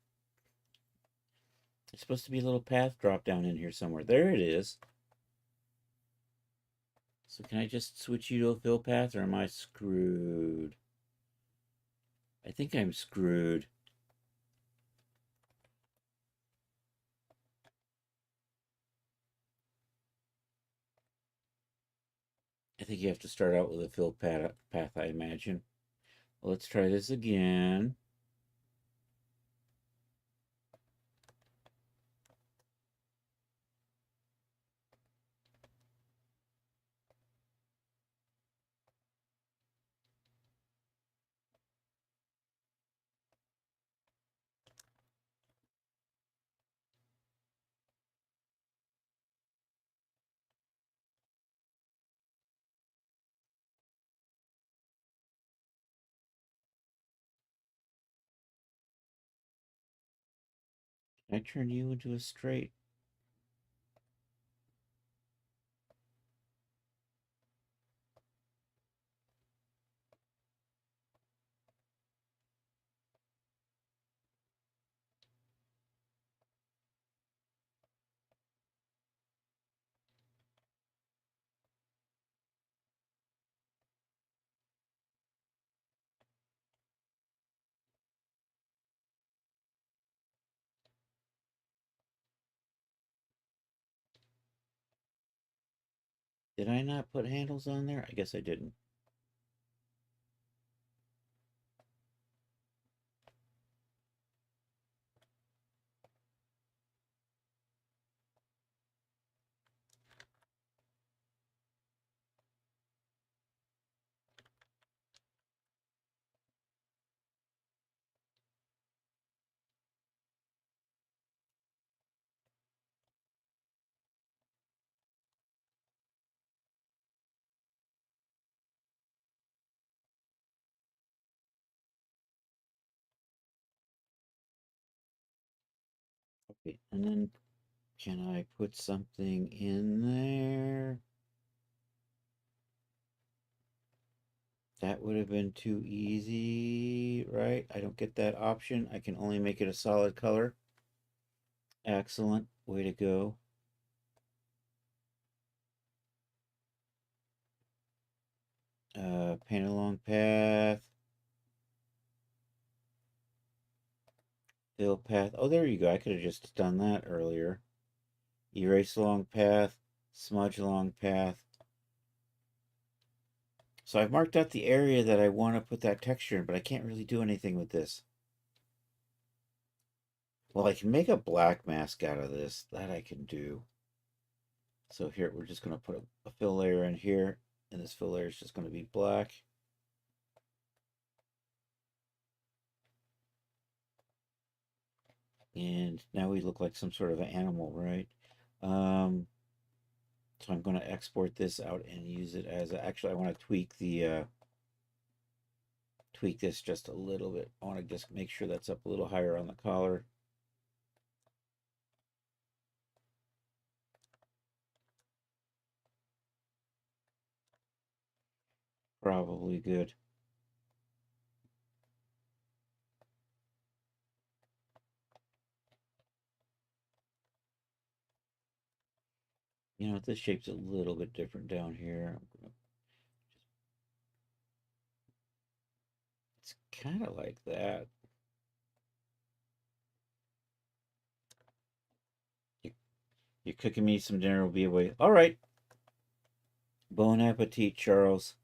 There's supposed to be a little path drop down in here somewhere. There it is. So can I just switch you to a fill path or am I screwed? I think I'm screwed. I think you have to start out with a fill path, I imagine. Well, let's try this again. Can I turn you into a straight? Did I not put handles on there? I guess I didn't. Okay, and then can I put something in there? That would have been too easy, right? I don't get that option. I can only make it a solid color. Excellent. Way to go. Paint along path. Fill path. Oh, there you go. I could have just done that earlier. Erase along path. Smudge along path. So I've marked out the area that I want to put that texture in, but I can't really do anything with this. Well, I can make a black mask out of this. That I can do. So here, we're just going to put a fill layer in here, and this fill layer is just going to be black. And now we look like some sort of an animal, right? So I'm going to export this out and use it as actually I want to tweak the tweak this just a little bit. I want to just make sure that's up a little higher on the collar. Probably good. You know, this shape's a little bit different down here. It's kind of like that. You're cooking me some dinner will be away. All right. Bon appetit, Charles.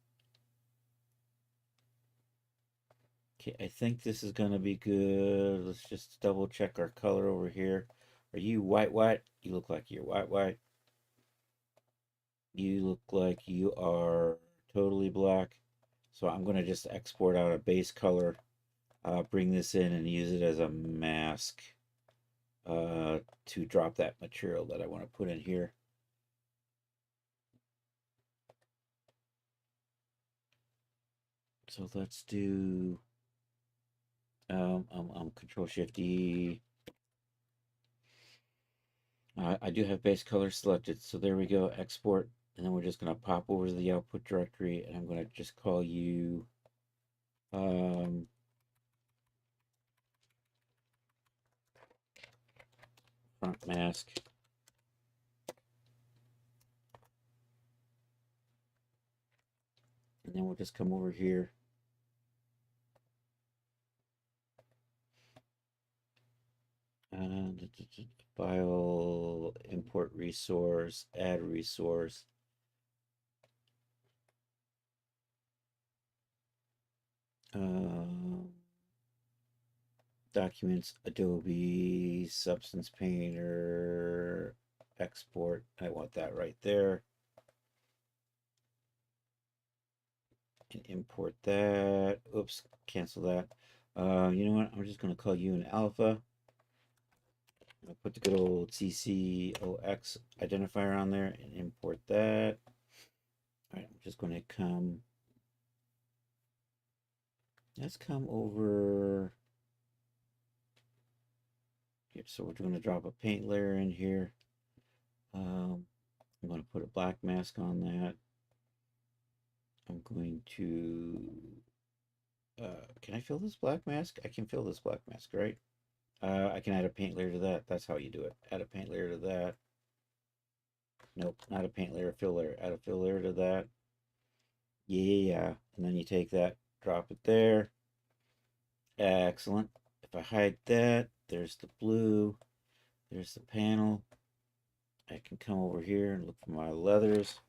Okay, I think this is going to be good. Let's just double check our color over here. Are you white? You look like you're white. You look like you are totally black. So I'm going to just export out a base color, bring this in and use it as a mask to drop that material that I want to put in here. So let's do Control Shift D. I do have base color selected, so there we go, export, and then we're just going to pop over to the output directory, and I'm going to just call you front mask. And then we'll just come over here. And file, import resource, add resource. Documents, Adobe, Substance Painter, export. I want that right there. And import that. Oops, cancel that. You know what? I'm just going to call you an alpha. I'll put the good old CCOX identifier on there and import that. All right, I'm just going to come. Let's come over here. So we're going to drop a paint layer in here. I'm going to put a black mask on that. I'm going to. Can I fill this black mask? I can fill this black mask, right? I can add a paint layer to that. That's how you do it. Add a paint layer to that. Nope, not a paint layer, fill layer. Add a fill layer to that. Yeah. And then you take that, drop it there. Excellent. If I hide that, there's the blue. There's the panel. I can come over here and look for my leathers.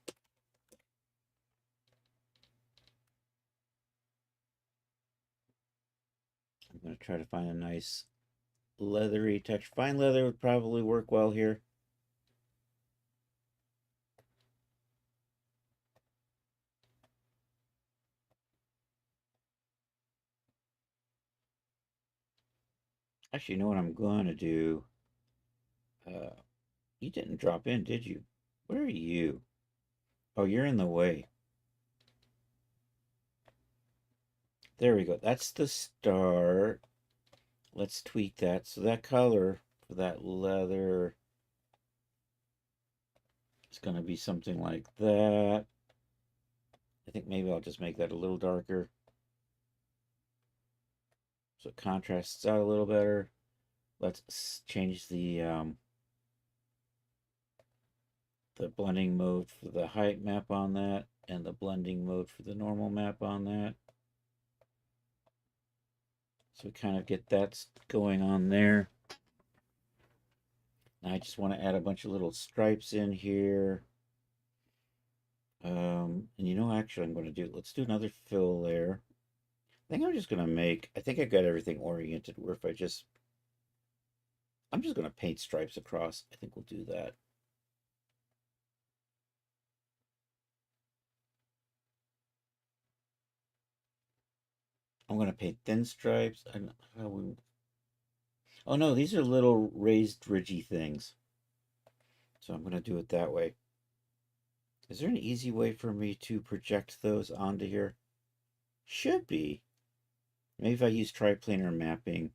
I'm going to try to find a nice leathery texture. Fine leather would probably work well here. Actually, you know what I'm going to do? You didn't drop in, did you? Where are you? Oh, you're in the way. There we go. That's the start. Let's tweak that. So that color for that leather is going to be something like that. I think maybe I'll just make that a little darker so it contrasts out a little better. Let's change the blending mode for the height map on that and the blending mode for the normal map on that. So we kind of get that going on there. Now I just want to add a bunch of little stripes in here. And you know, actually, let's do another fill layer. I think I'm just going to I think I got everything oriented where if I'm just going to paint stripes across. I think we'll do that. I'm going to paint thin stripes. Oh no, these are little raised ridgy things. So I'm going to do it that way. Is there an easy way for me to project those onto here? Should be. Maybe if I use triplanar mapping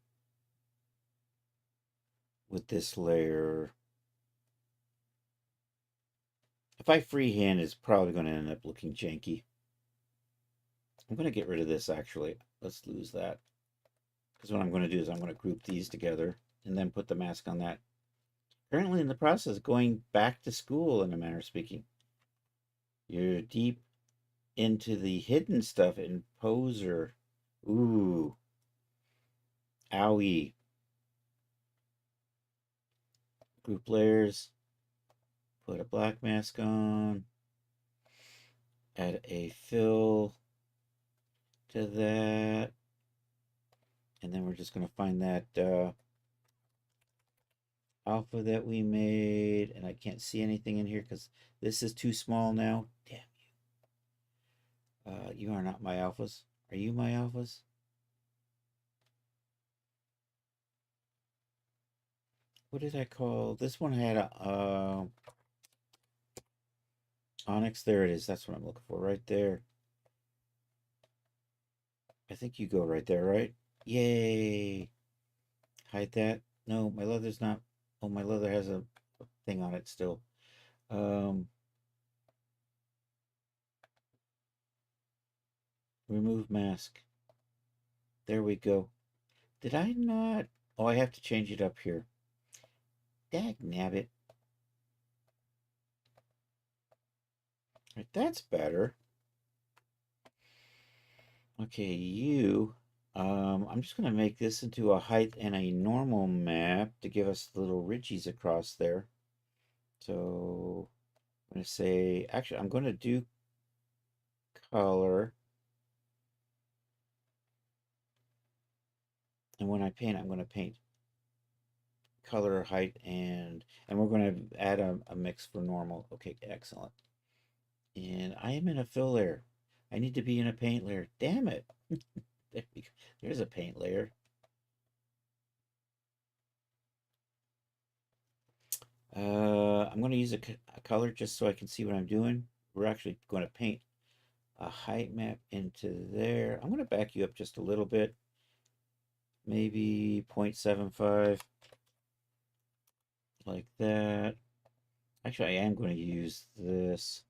with this layer. If I freehand, it's probably going to end up looking janky. I'm going to get rid of this, actually. Let's lose that. Because what I'm going to do is I'm going to group these together and then put the mask on that. Currently in the process of going back to school, in a manner of speaking. You're deep into the hidden stuff in Poser. Ooh. Owie. Group layers. Put a black mask on. Add a fill to that. And then we're just going to find that alpha that we made. And I can't see anything in here because this is too small now. Damn you. You are not my alphas. Are you my alphas? What did I call? This one had a Onyx. There it is. That's what I'm looking for right there. I think you go right there, right? Yay. Hide that. No, my leather's not. Oh, my leather has a thing on it still. Remove mask. There we go. Did I not? Oh, I have to change it up here. Dag nabbit. Right, that's better. Okay, I'm just going to make this into a height and a normal map to give us little ridges across there. So I'm going to say, actually, I'm going to do color. And when I paint, I'm going to paint color, height, and we're going to add a mix for normal. Okay, excellent. And I am in a fill layer. I need to be in a paint layer. Damn it. There's a paint layer. I'm going to use a color just so I can see what I'm doing. We're actually going to paint a height map into there. I'm going to back you up just a little bit. Maybe 0.75. Like that. Actually, I am going to use this.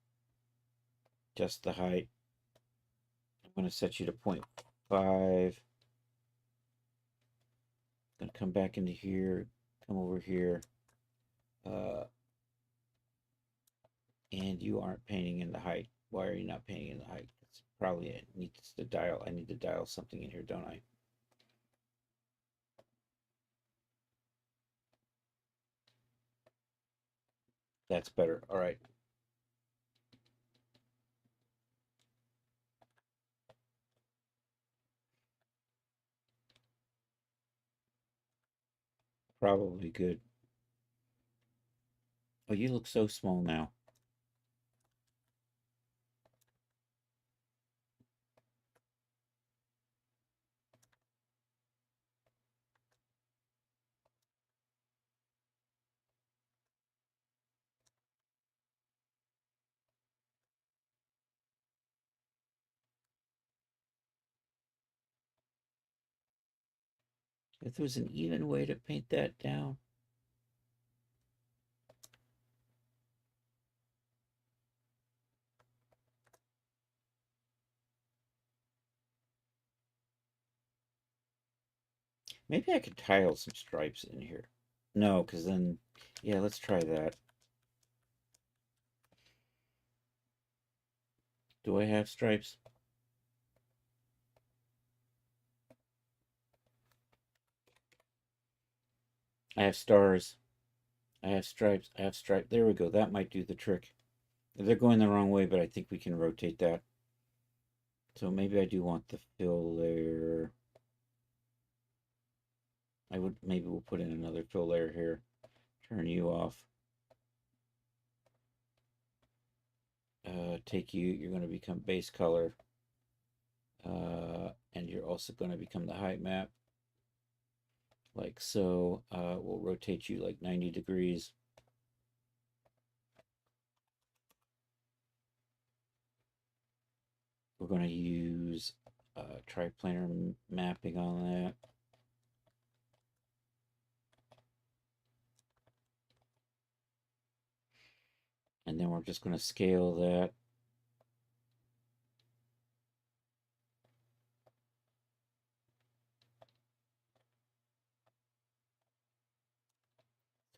Just the height. I'm going to set you to 0.5. Going to come back into here. Come over here. And you aren't painting in the height. Why are you not painting in the height? It's probably it needs to dial. I need to dial something in here, don't I? That's better. All right. Probably good. Oh, you look so small now. If there was an even way to paint that down. Maybe I could tile some stripes in here. No, because then, yeah, let's try that. Do I have stripes? I have stars. I have stripes. I have stripes. There we go. That might do the trick. They're going the wrong way, but I think we can rotate that. So maybe I do want the fill layer. Maybe we'll put in another fill layer here. Turn you off. Take you, you're going to become base color. And you're also going to become the height map. Like so. We'll rotate you like 90 degrees. We're going to use triplanar mapping on that. And then we're just going to scale that.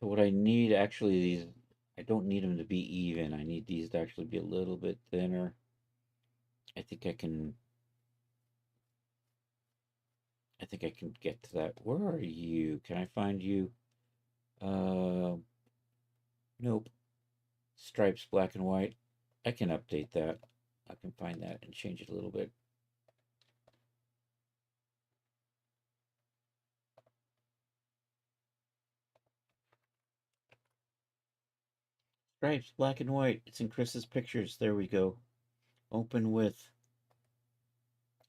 So what I need, actually, these, I don't need them to be even. I need these to actually be a little bit thinner. I think I can get to that. Where are you? Can I find you? Nope. Stripes, black and white. I can update that. I can find that and change it a little bit. Stripes, black and white. It's in Chris's pictures. There we go. Open with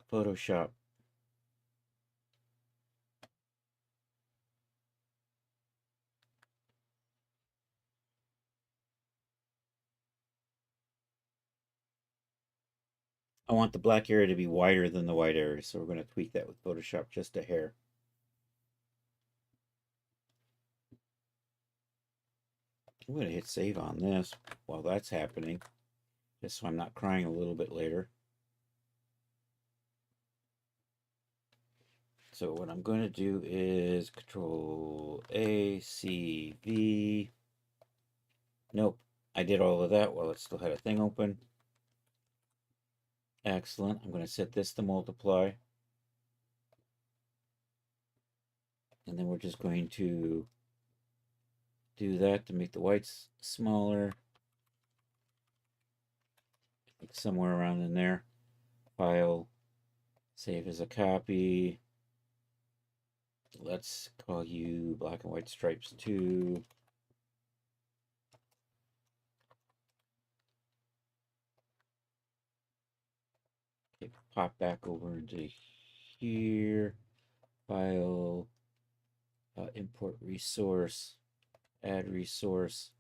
Photoshop. I want the black area to be wider than the white area, so we're going to tweak that with Photoshop just a hair. I'm going to hit save on this while that's happening, just so I'm not crying a little bit later. So what I'm going to do is Control A, C, V. Nope, I did all of that while it still had a thing open. Excellent. I'm going to set this to multiply. And then we're just going to do that to make the whites smaller. I think somewhere around in there. File, save as a copy. Let's call you black and white stripes 2. Okay, pop back over into here. File, import resource, add resource,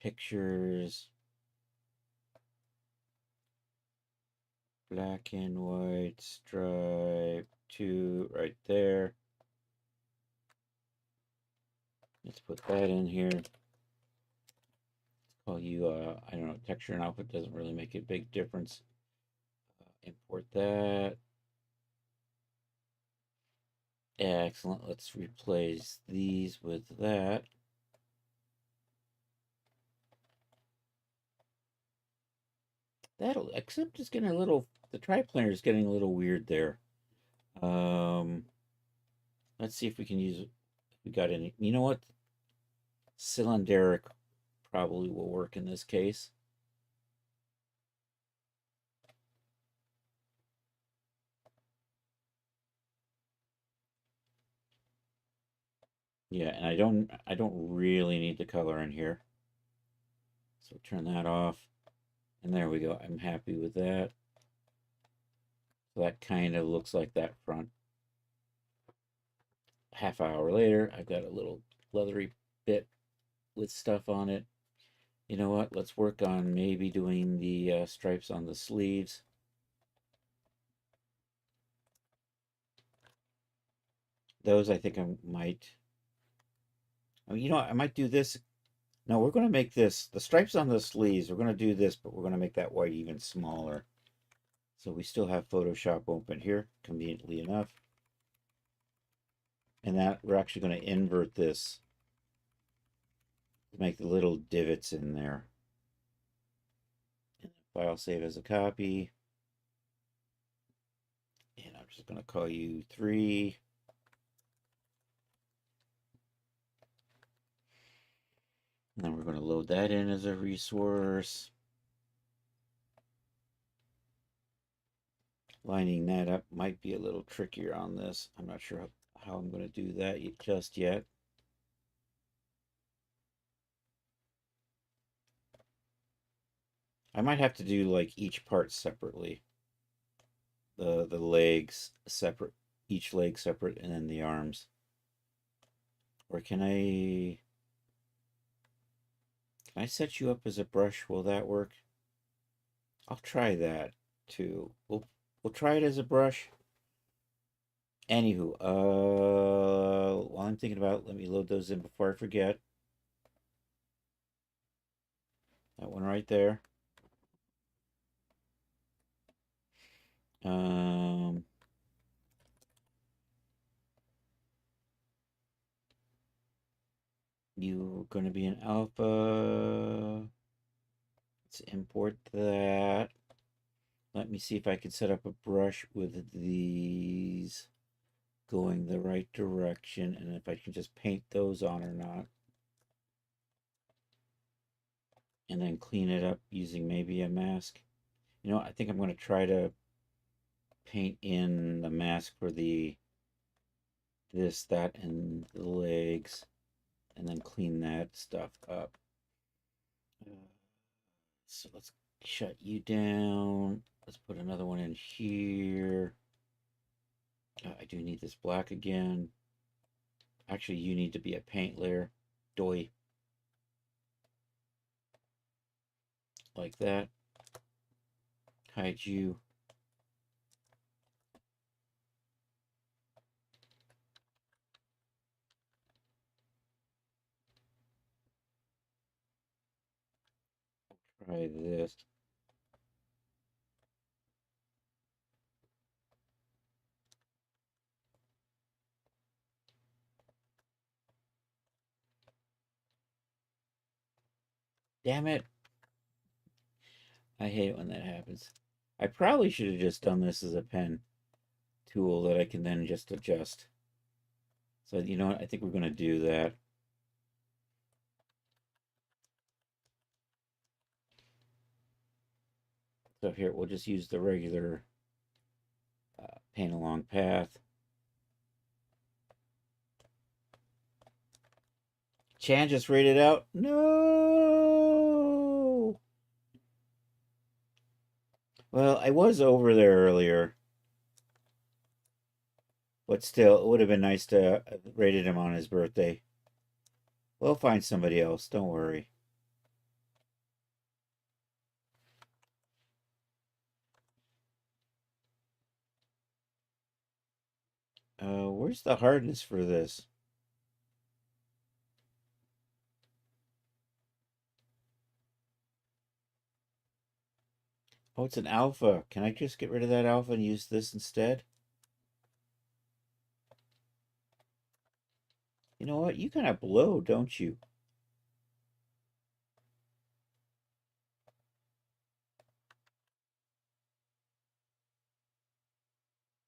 pictures, black and white stripe 2 right there. Let's put that in here. Let's call you, I don't know, texture and output doesn't really make a big difference. Import that. Excellent. Let's replace these with that. That'll, except it's getting a little, the triplanar is getting a little weird there. Let's see if we can use, if we got any, you know what? Cylindric probably will work in this case. Yeah, and I don't really need the color in here. So turn that off. And there we go. I'm happy with that. So that kind of looks like that front. Half hour later, I've got a little leathery bit with stuff on it. You know what? Let's work on maybe doing the stripes on the sleeves. Those I think I might. I mean, you know what? I might do this. No, we're going to make this, the stripes on the sleeves, we're going to do this, but we're going to make that white even smaller. So we still have Photoshop open here, conveniently enough. And that we're actually going to invert this to make the little divots in there. And file save as a copy. And I'm just going to call you 3. And then we're going to load that in as a resource. Lining that up might be a little trickier on this. I'm not sure how I'm going to do that just yet. I might have to do like each part separately. The legs separate, each leg separate, and then the arms. Or can I set you up as a brush? Will that work? I'll try that too. We'll try it as a brush. Anywho, while I'm thinking about it, let me load those in before I forget. That one right there. You're going to be an alpha. Let's import that. Let me see if I can set up a brush with these going the right direction, and if I can just paint those on or not. And then clean it up using maybe a mask. You know, I think I'm going to try to paint in the mask for the this, that, and the legs, and then clean that stuff up. So let's shut you down. Let's put another one in here. I do need this black again. Actually, you need to be a paint layer. Doy. Like that. Hide you. Try this. Damn it. I hate it when that happens. I probably should have just done this as a pen tool that I can then just adjust. So, you know what? I think we're going to do that. So here, we'll just use the regular paint along path. Chan just rated out. No! Well, I was over there earlier. But still, it would have been nice to have rated him on his birthday. We'll find somebody else. Don't worry. Where's the hardness for this? Oh, it's an alpha. Can I just get rid of that alpha and use this instead? You know what? You kind of blow, don't you?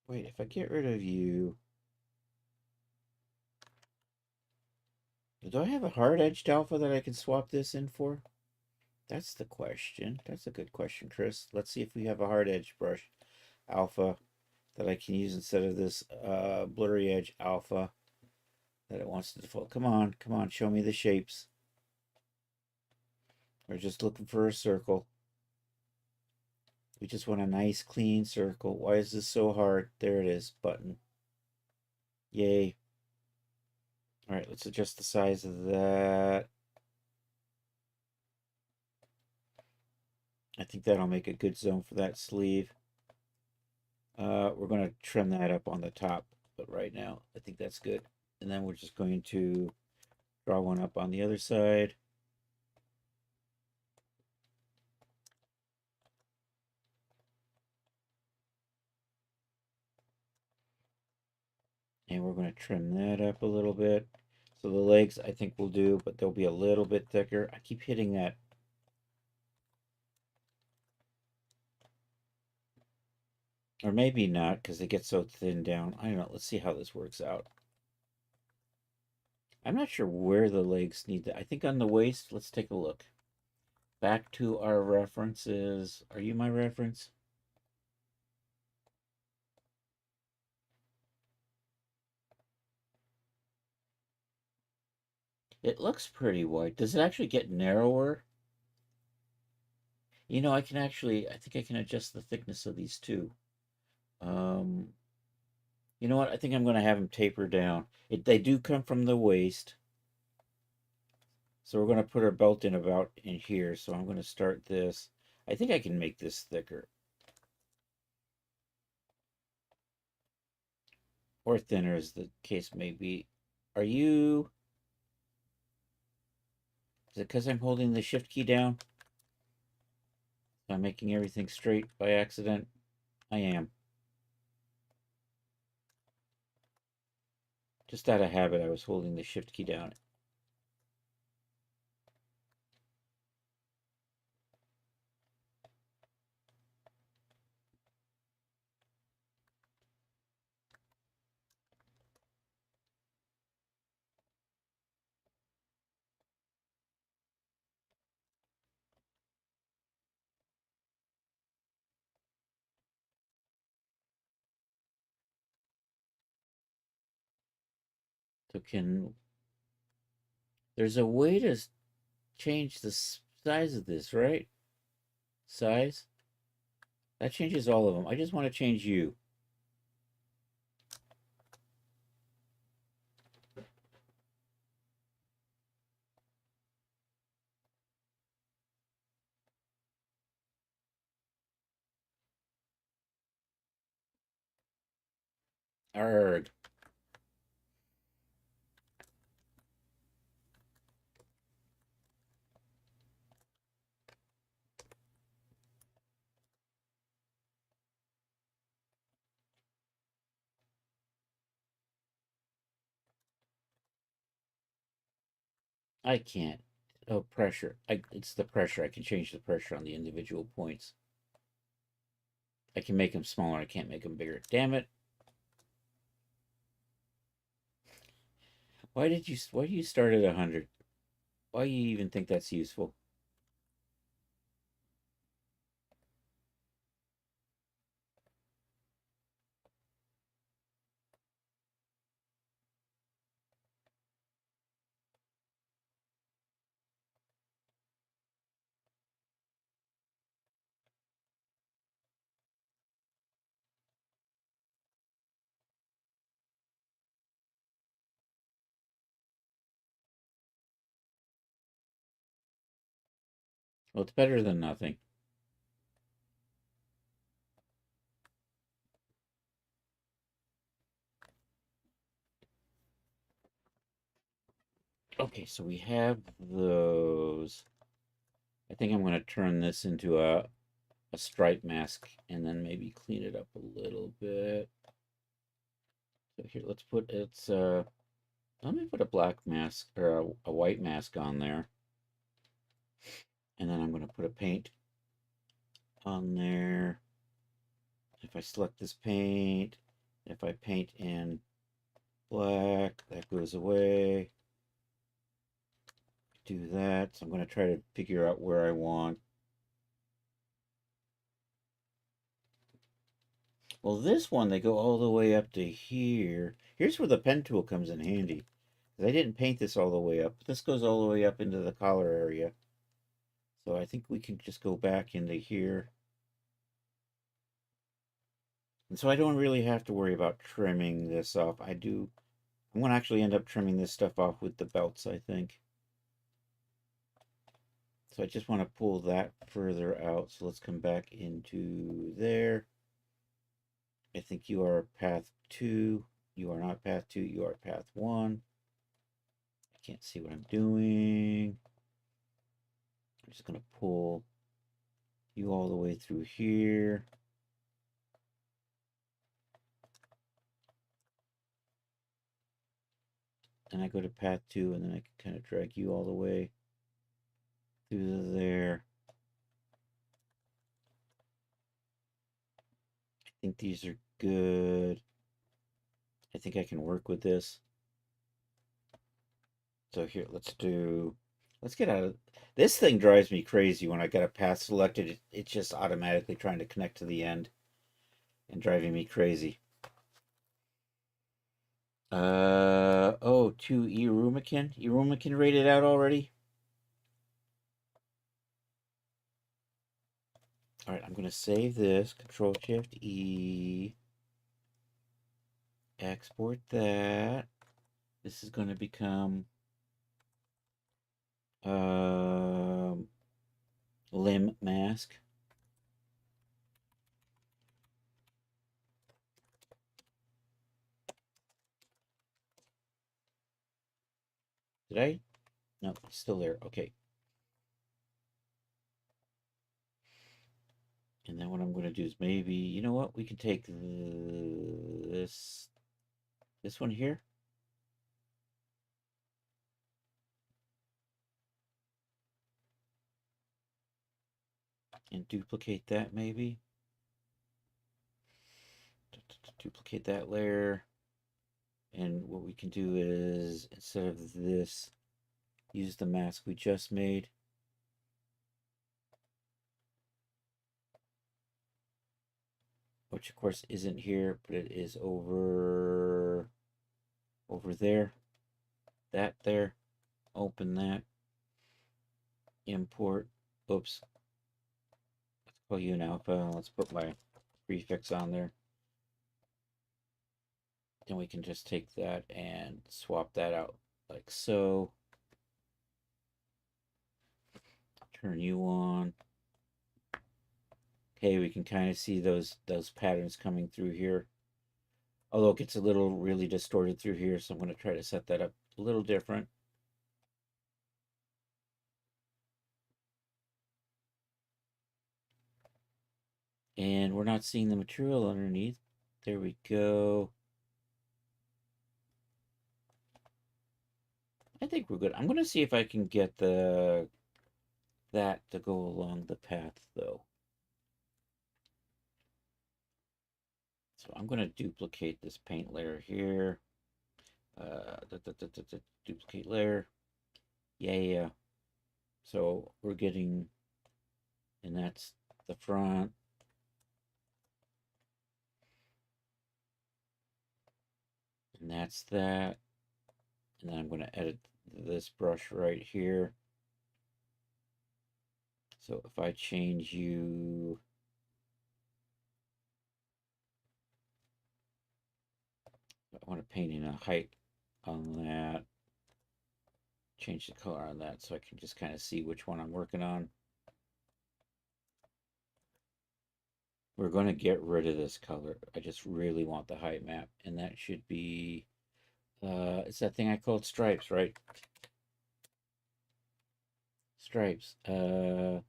Wait, if I get rid of you... Do I have a hard-edged alpha that I can swap this in for? That's the question. That's a good question, Chris. Let's see if we have a hard-edged brush alpha that I can use instead of this blurry edge alpha that it wants to default. Come on, show me the shapes. We're just looking for a circle. We just want a nice clean circle. Why is this so hard? There it is, button. Yay. All right, let's adjust the size of that. I think that'll make a good zone for that sleeve. We're going to trim that up on the top, but right now I think that's good. And then we're just going to draw one up on the other side. And we're going to trim that up a little bit. So the legs I think will do, but they'll be a little bit thicker. I keep hitting that. Or maybe not, because they get so thin down. I don't know. Let's see how this works out. I'm not sure where the legs need to. I think on the waist, let's take a look. Back to our references. Are you my reference? It looks pretty wide. Does it actually get narrower? You know, I think I can adjust the thickness of these too. You know what? I think I'm going to have them taper down. They do come from the waist. So we're going to put our belt in about in here. So I'm going to start this. I think I can make this thicker. Or thinner, as the case may be. Are you... Is it because I'm holding the shift key down? I'm making everything straight by accident? I am. Just out of habit, I was holding the shift key down. So there's a way to change the size of this, right? Size? That changes all of them. I just want to change you. Arg. I can't. Oh, pressure. It's the pressure. I can change the pressure on the individual points. I can make them smaller. I can't make them bigger. Damn it. Why do you start at 100? Why do you even think that's useful? Well, it's better than nothing. Okay, so we have those. I think I'm going to turn this into a stripe mask and then maybe clean it up a little bit. So here, let's put let me put a black mask or a white mask on there. And then I'm going to put a paint on there. If I select this paint, if I paint in black, that goes away. Do that. So I'm going to try to figure out where I want. Well, this one, they go all the way up to here. Here's where the pen tool comes in handy. I didn't paint this all the way up. This goes all the way up into the collar area. So I think we can just go back into here. And so I don't really have to worry about trimming this off. I'm going to actually end up trimming this stuff off with the belts, I think. So I just want to pull that further out. So let's come back into there. I think you are path 2. You are not path 2. You are path 1. I can't see what I'm doing. I'm just going to pull you all the way through here. and I go to path 2, and then I can kind of drag you all the way through there. I think these are good. I think I can work with this. So here, let's get out of, this thing drives me crazy when I got a path selected. It's just automatically trying to connect to the end and driving me crazy. Oh, to Irumakin. Irumakin rated out already? All right, I'm going to save this. Control Shift E. Export that. This is going to become limb mask. Did I? No, it's still there. Okay. And then what I'm going to do is maybe, you know what? We can take this one here. And duplicate that maybe. Duplicate that layer. And what we can do is, instead of this, use the mask we just made. Which of course isn't here, but it is over there. That there. Open that. Import. Oops. Let's call you an alpha. Let's put my prefix on there. Then we can just take that and swap that out like so. Turn you on. Okay, we can kind of see those patterns coming through here. Although it gets a little really distorted through here, so I'm going to try to set that up a little different. And we're not seeing the material underneath. There we go. I think we're good. I'm going to see if I can get that to go along the path, though. So I'm going to duplicate this paint layer here. Duplicate layer. Yeah. So we're getting, and that's the front. And that's that. And then I'm going to edit this brush right here. So if I change you, I want to paint in a height on that. Change the color on that so I can just kind of see which one I'm working on. We're going to get rid of this color. I just really want the height map, and that should be, it's that thing I called stripes, right? Stripes. B&W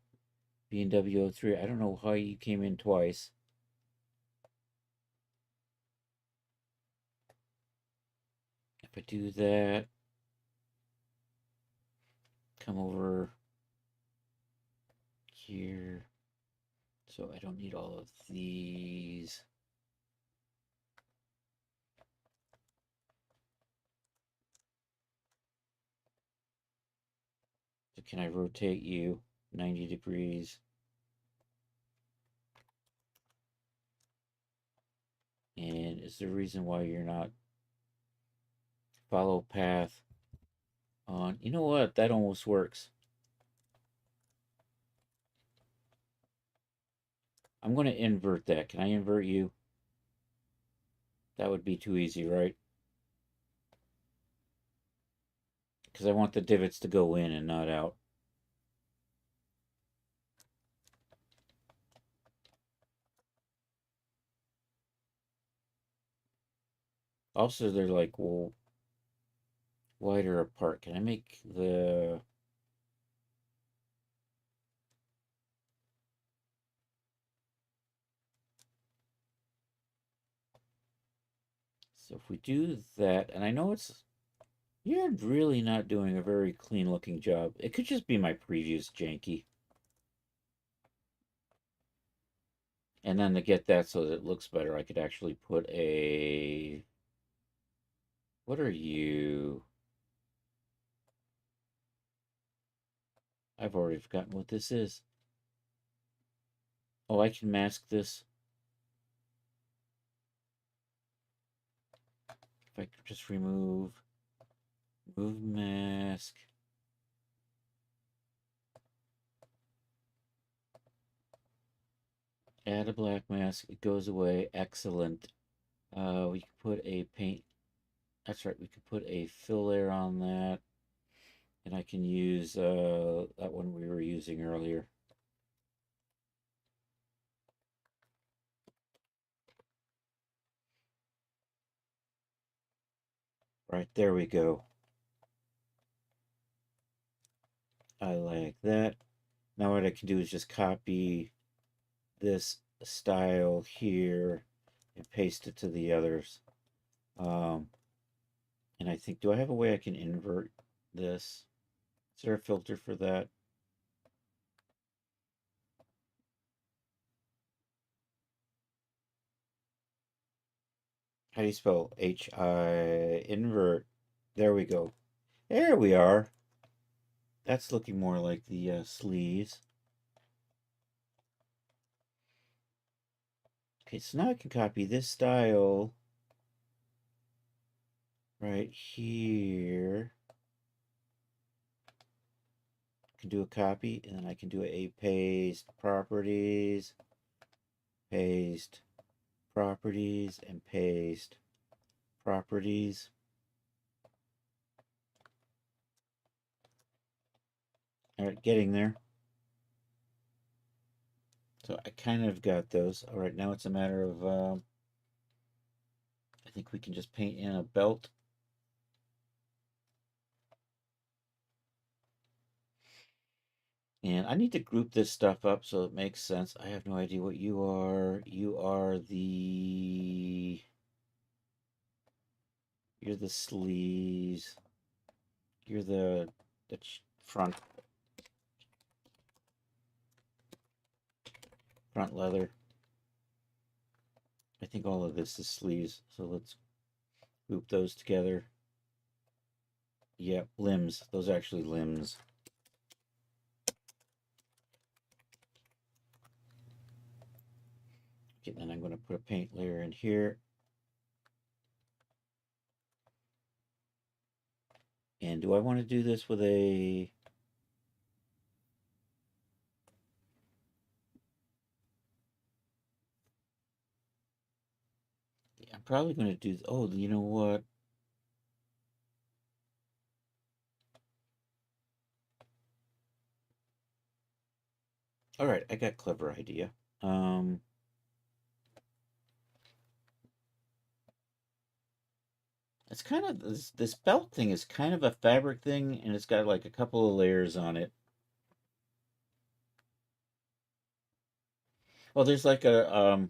03. I don't know how you came in twice. If I do that, come over here. So I don't need all of these. So can I rotate you 90 degrees? And is there a reason why you're not follow path on? You know what? That almost works. I'm going to invert that. Can I invert you? That would be too easy, right? Because I want the divots to go in and not out. Also, they're like, well, wider apart. Can I make the... So if we do that, and I know it's You're really not doing a very clean looking job. It could just be my preview's janky. And then to get that so that it looks better, I could actually put a... What are you? I've already forgotten what this is. Oh, I can mask this. If I could just remove mask. Add a black mask. It goes away. Excellent. We could put a paint. That's right. We could put a fill layer on that. And I can use that one we were using earlier. Right, there we go. I like that. Now what I can do is just copy this style here and paste it to the others. And I think, do I have a way I can invert this? Is there a filter for that? How do you spell H-I invert? There we go. There we are. That's looking more like the sleeves. Okay, so now I can copy this style right here. I can do a copy, and then I can do a paste properties, paste properties, and paste properties. All right, getting there. So I kind of got those. All right, now it's a matter of, I think we can just paint in a belt. And I need to group this stuff up so it makes sense. I have no idea what you are. You are the... You're the sleeves. You're the front leather. I think all of this is sleeves, so let's group those together. Yep, limbs. Those are actually limbs. Okay, then I'm going to put a paint layer in here. And do I want to do this with a... I'm probably going to do... Oh, you know what? All right, I got a clever idea. It's kind of... This belt thing is kind of a fabric thing, and it's got like a couple of layers on it. Well, there's like a...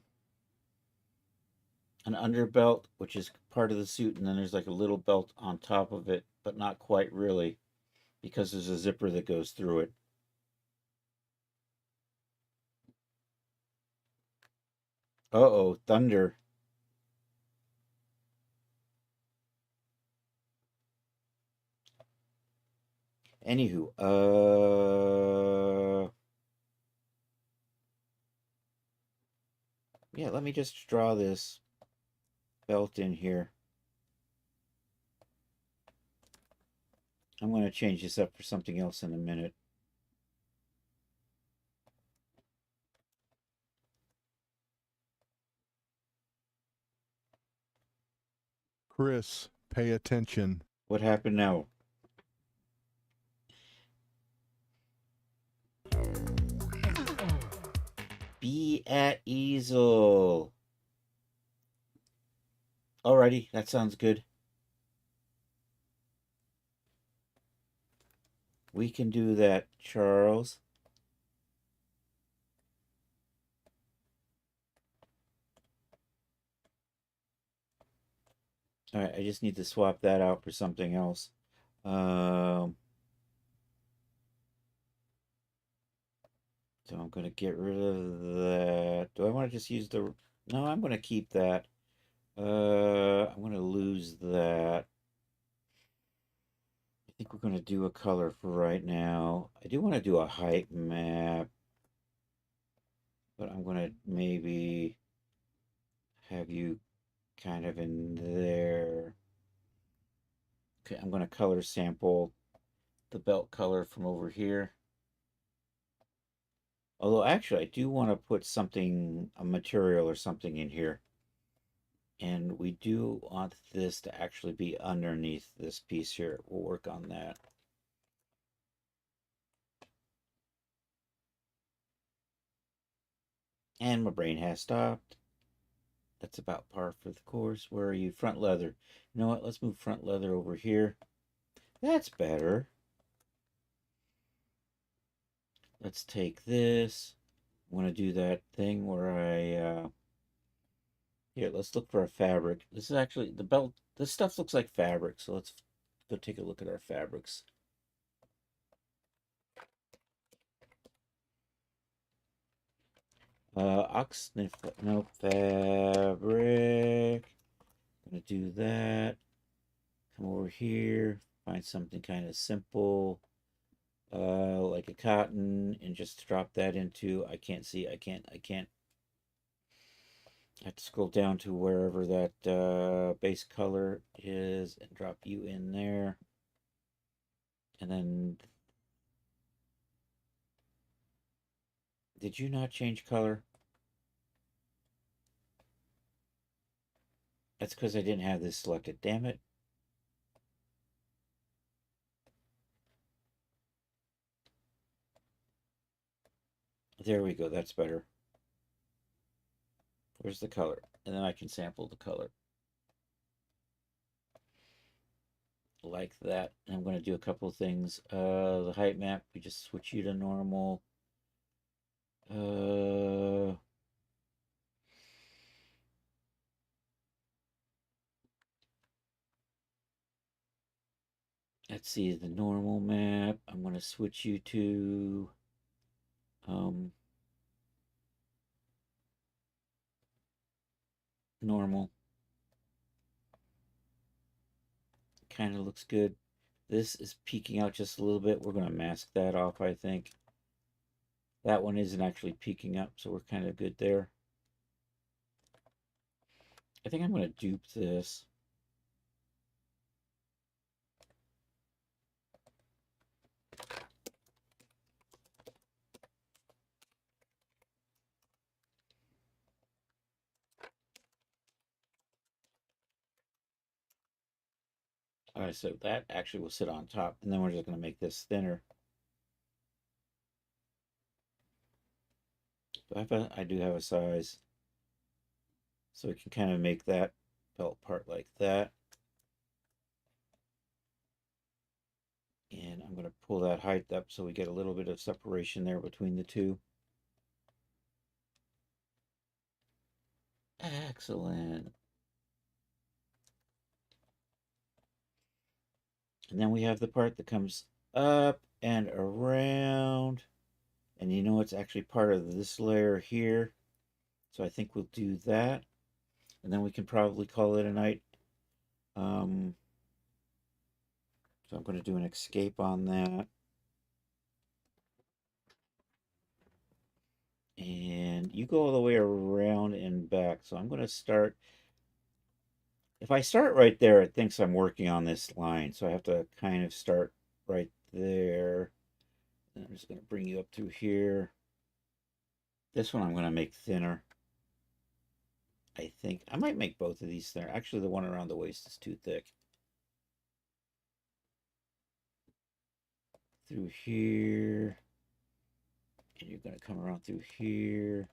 an underbelt, which is part of the suit, and then there's like a little belt on top of it, but not quite really, because there's a zipper that goes through it. Uh-oh, thunder. Anywho, yeah, let me just draw this belt in here. I'm going to change this up for something else in a minute. Chris, pay attention. What happened now? Be at easel. Alrighty, that sounds good. We can do that, Charles. Alright, I just need to swap that out for something else. Um, so I'm going to get rid of that. Do I want to just use the... No, I'm going to keep that. I'm going to lose that. I think we're going to do a color for right now. I do want to do a height map, but I'm going to maybe have you kind of in there. Okay, I'm going to color sample the belt color from over here. Although actually I do want to put something, a material or something in here. And we do want this to actually be underneath this piece here. We'll work on that. And my brain has stopped. That's about par for the course. Where are you? Front leather. You know what? Let's move front leather over here. That's better. Let's take this. I want to do that thing where I... Here, let's look for a fabric. This is actually... The belt... This stuff looks like fabric, so let's go take a look at our fabrics. Oxnif... No, fabric. Gonna do that. Come over here. Find something kind of simple. Like a cotton, and just drop that into... I can't see. I can't... I have to scroll down to wherever that base color is and drop you in there. And then... Did you not change color? That's because I didn't have this selected. Damn it. There we go. That's better. Where's the color? And then I can sample the color. Like that. And I'm going to do a couple of things. The height map, we just switch you to normal. Let's see, the normal map. I'm going to switch you to normal. Kind of looks good. This is peeking out just a little bit. We're going to mask that off, I think. That one isn't actually peeking up, so we're kind of good there. I think I'm going to dupe this. All right, so that actually will sit on top, and then we're just going to make this thinner. I do have a size, so we can kind of make that belt part like that. And I'm going to pull that height up so we get a little bit of separation there between the two. Excellent. And then we have the part that comes up and around. And you know it's actually part of this layer here. So I think we'll do that. And then we can probably call it a night. So I'm going to do an escape on that. And you go all the way around and back. So I'm going to start... If I start right there, it thinks I'm working on this line. So I have to kind of start right there. And I'm just going to bring you up through here. This one I'm going to make thinner. I think I might make both of these thinner. Actually, the one around the waist is too thick. Through here. And you're going to come around through here.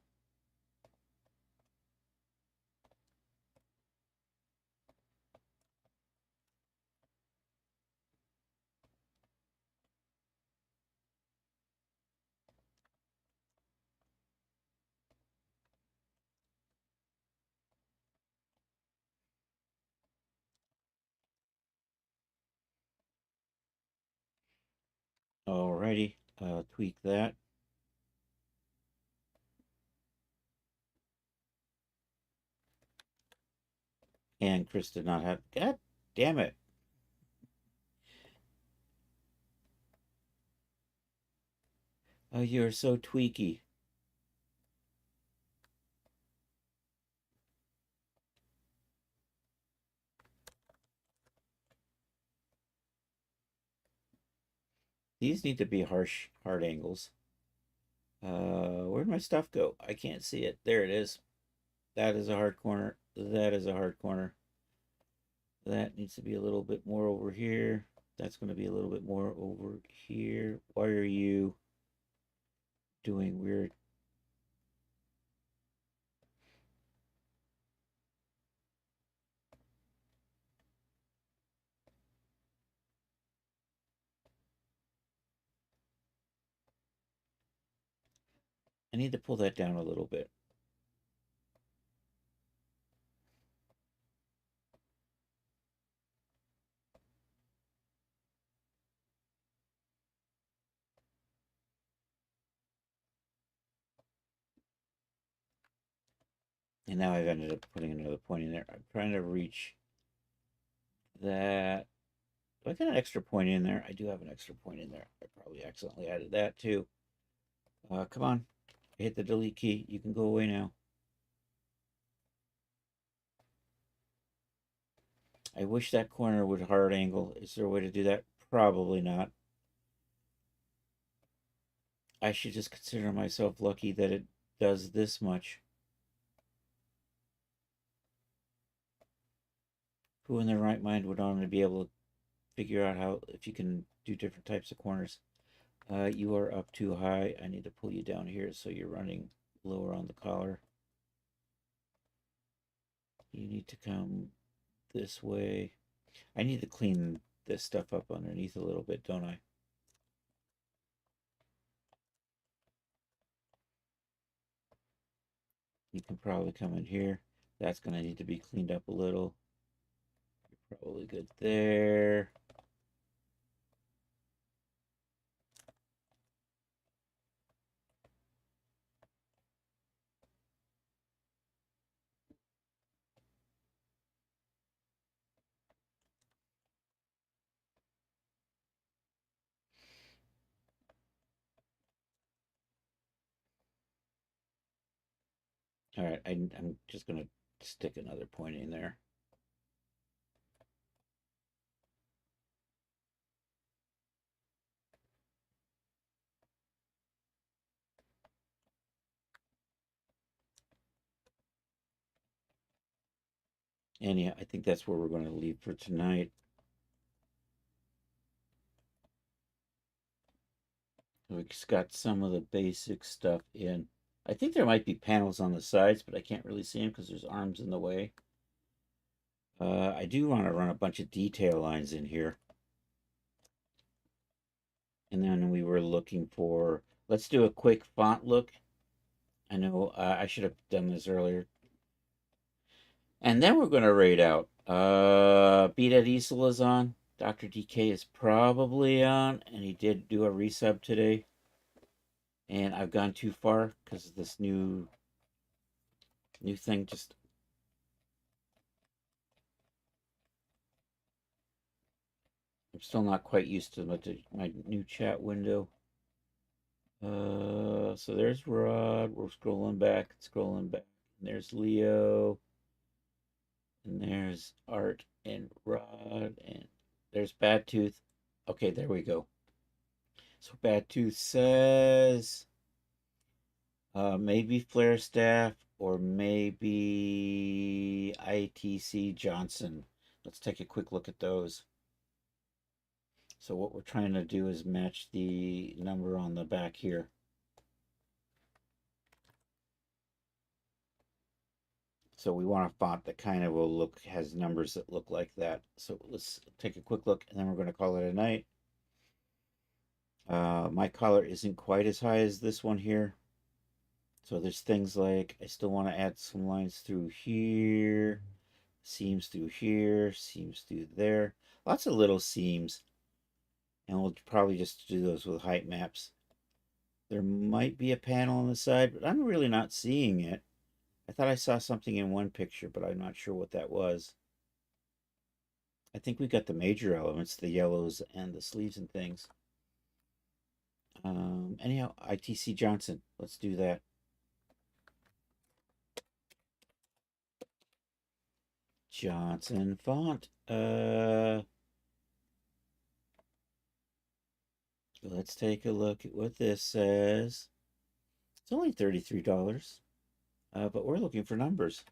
Alrighty, tweak that. And Chris did not have. God damn it. Oh, you're so tweaky. These need to be harsh, hard angles. Where'd my stuff go? I can't see it. There it is. That is a hard corner. That is a hard corner. That needs to be a little bit more over here. That's going to be a little bit more over here. Why are you doing weird? I need to pull that down a little bit. And now I've ended up putting another point in there. I'm trying to reach that. Do I got an extra point in there? I do have an extra point in there. I probably accidentally added that too. Come on. Hit the delete key. You can go away now. I wish that corner would hard angle. Is there a way to do that? Probably not. I should just consider myself lucky that it does this much. Who in their right mind would want to be able to figure out how, if you can do different types of corners? You are up too high. I need to pull you down here so you're running lower on the collar. You need to come this way. I need to clean this stuff up underneath a little bit, don't I? You can probably come in here. That's going to need to be cleaned up a little. You're probably good there. All right, I'm just going to stick another point in there. And yeah, I think that's where we're going to leave for tonight. We've got some of the basic stuff in. I think there might be panels on the sides, but I can't really see them because there's arms in the way. I do want to run a bunch of detail lines in here. And then we were looking for, let's do a quick font look. I know I should have done this earlier. And then we're going to rate out. Beat Ed Diesel is on. Dr. DK is probably on. And he did do a resub today. And I've gone too far because of this new thing. Just I'm still not quite used to my new chat window. So there's Rod. We're scrolling back. And there's Leo. And there's Art and Rod. And there's Bad Tooth. Okay, there we go. So Bad Tooth says maybe Flare Staff or maybe ITC Johnson. Let's take a quick look at those. So what we're trying to do is match the number on the back here. So we want a font that kind of will has numbers that look like that. So let's take a quick look and then we're going to call it a night. My collar isn't quite as high as this one here. So there's things like, I still want to add some lines through here, seams through here, seams through there. Lots of little seams. And we'll probably just do those with height maps. There might be a panel on the side, but I'm really not seeing it. I thought I saw something in one picture, but I'm not sure what that was. I think we got the major elements, the yellows and the sleeves and things. Anyhow, ITC Johnson, let's do that. Johnson font. Let's take a look at what this says. It's only $33, but we're looking for numbers.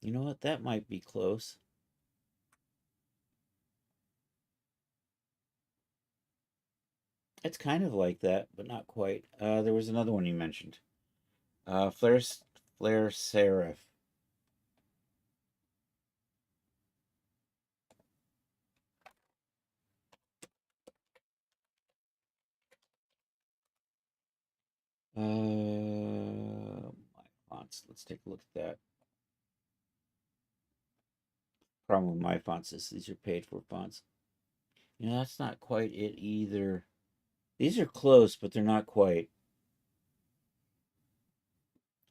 You know what? That might be close. It's kind of like that, but not quite. There was another one you mentioned. Flare Serif. My fonts. Let's take a look at that. Problem with my fonts is these are paid for fonts. You know, that's not quite it either. These are close, but they're not quite.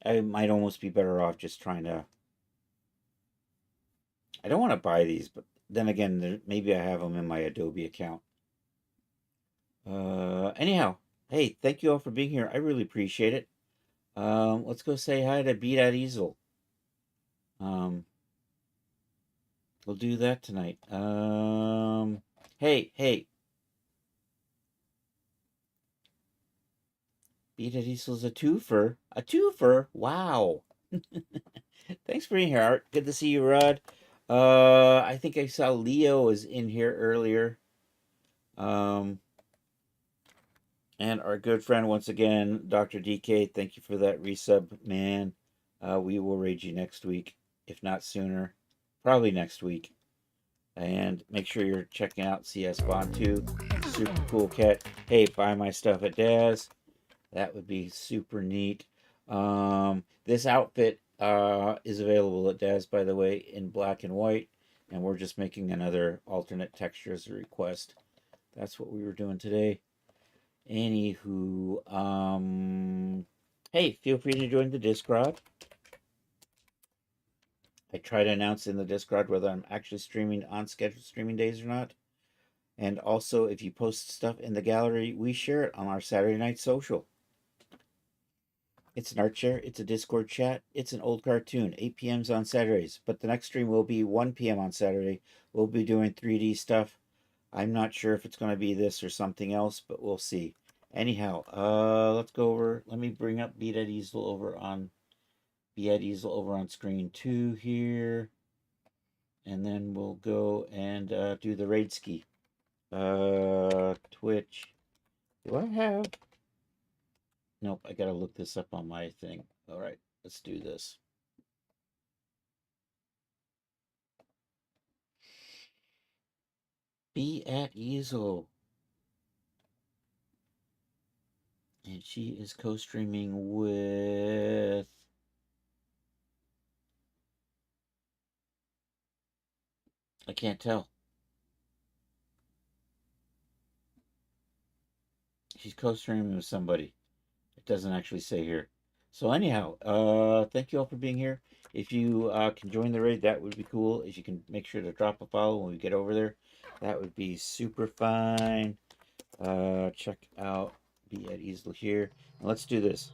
I might almost be better off just trying to... I don't want to buy these, but then again, maybe I have them in my Adobe account. Anyhow, hey, thank you all for being here. I really appreciate it. Let's go say hi to Beat at Easel. We'll do that tonight. Hey. Beat at Easel's a twofer. A twofer? Wow. Thanks for being here, Art. Good to see you, Rod. I think I saw Leo was in here earlier. And our good friend, once again, Dr. DK, thank you for that resub, man. We will raid you next week, if not sooner. Probably next week. And make sure you're checking out CS Bond 2. Super cool cat. Hey, buy my stuff at Daz. That would be super neat. This outfit is available at Daz, by the way, in black and white. And we're just making another alternate texture as a request. That's what we were doing today. Anywho, hey, feel free to join the Discord. I try to announce in the Discord whether I'm actually streaming on scheduled streaming days or not. And also, if you post stuff in the gallery, we share it on our Saturday night social. It's an art share, it's a Discord chat, it's an old cartoon, 8 p.m. on Saturdays. But the next stream will be 1 p.m. on Saturday. We'll be doing 3D stuff. I'm not sure if it's going to be this or something else, but we'll see. Anyhow, let's go over. Let me bring up Beat at Easel over on screen 2 here. And then we'll go and do the raid ski. Twitch. Do I have... Nope, I gotta look this up on my thing. All right, let's do this. Be at Easel. And she is co-streaming with... I can't tell. She's co-streaming with somebody. It doesn't actually say here. So anyhow, thank you all for being here. If you can join the raid, that would be cool. If you can make sure to drop a follow when we get over there, that would be super fine. Check out Be at Easel here. And let's do this.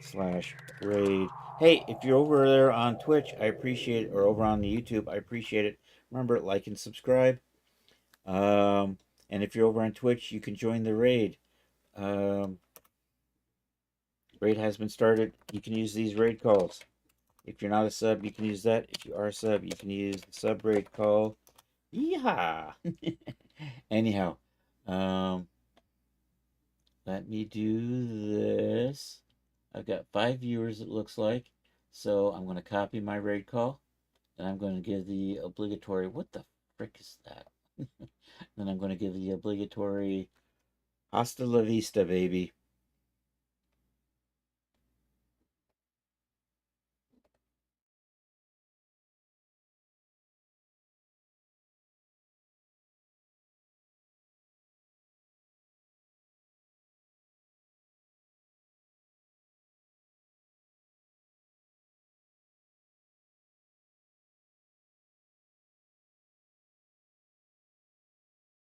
/raid. Hey, if you're over there on Twitch, I appreciate it. Or over on the YouTube, I appreciate it. Remember, like and subscribe. And if you're over on Twitch, you can join the raid. Raid has been started. You can use these raid calls. If you're not a sub, you can use that. If you are a sub, you can use the sub raid call. Yeehaw! Anyhow, let me do this. I've got 5 viewers, it looks like. So I'm going to copy my raid call. And I'm going to give the obligatory... What the frick is that? Then I'm going to give the obligatory... Hasta la vista, baby.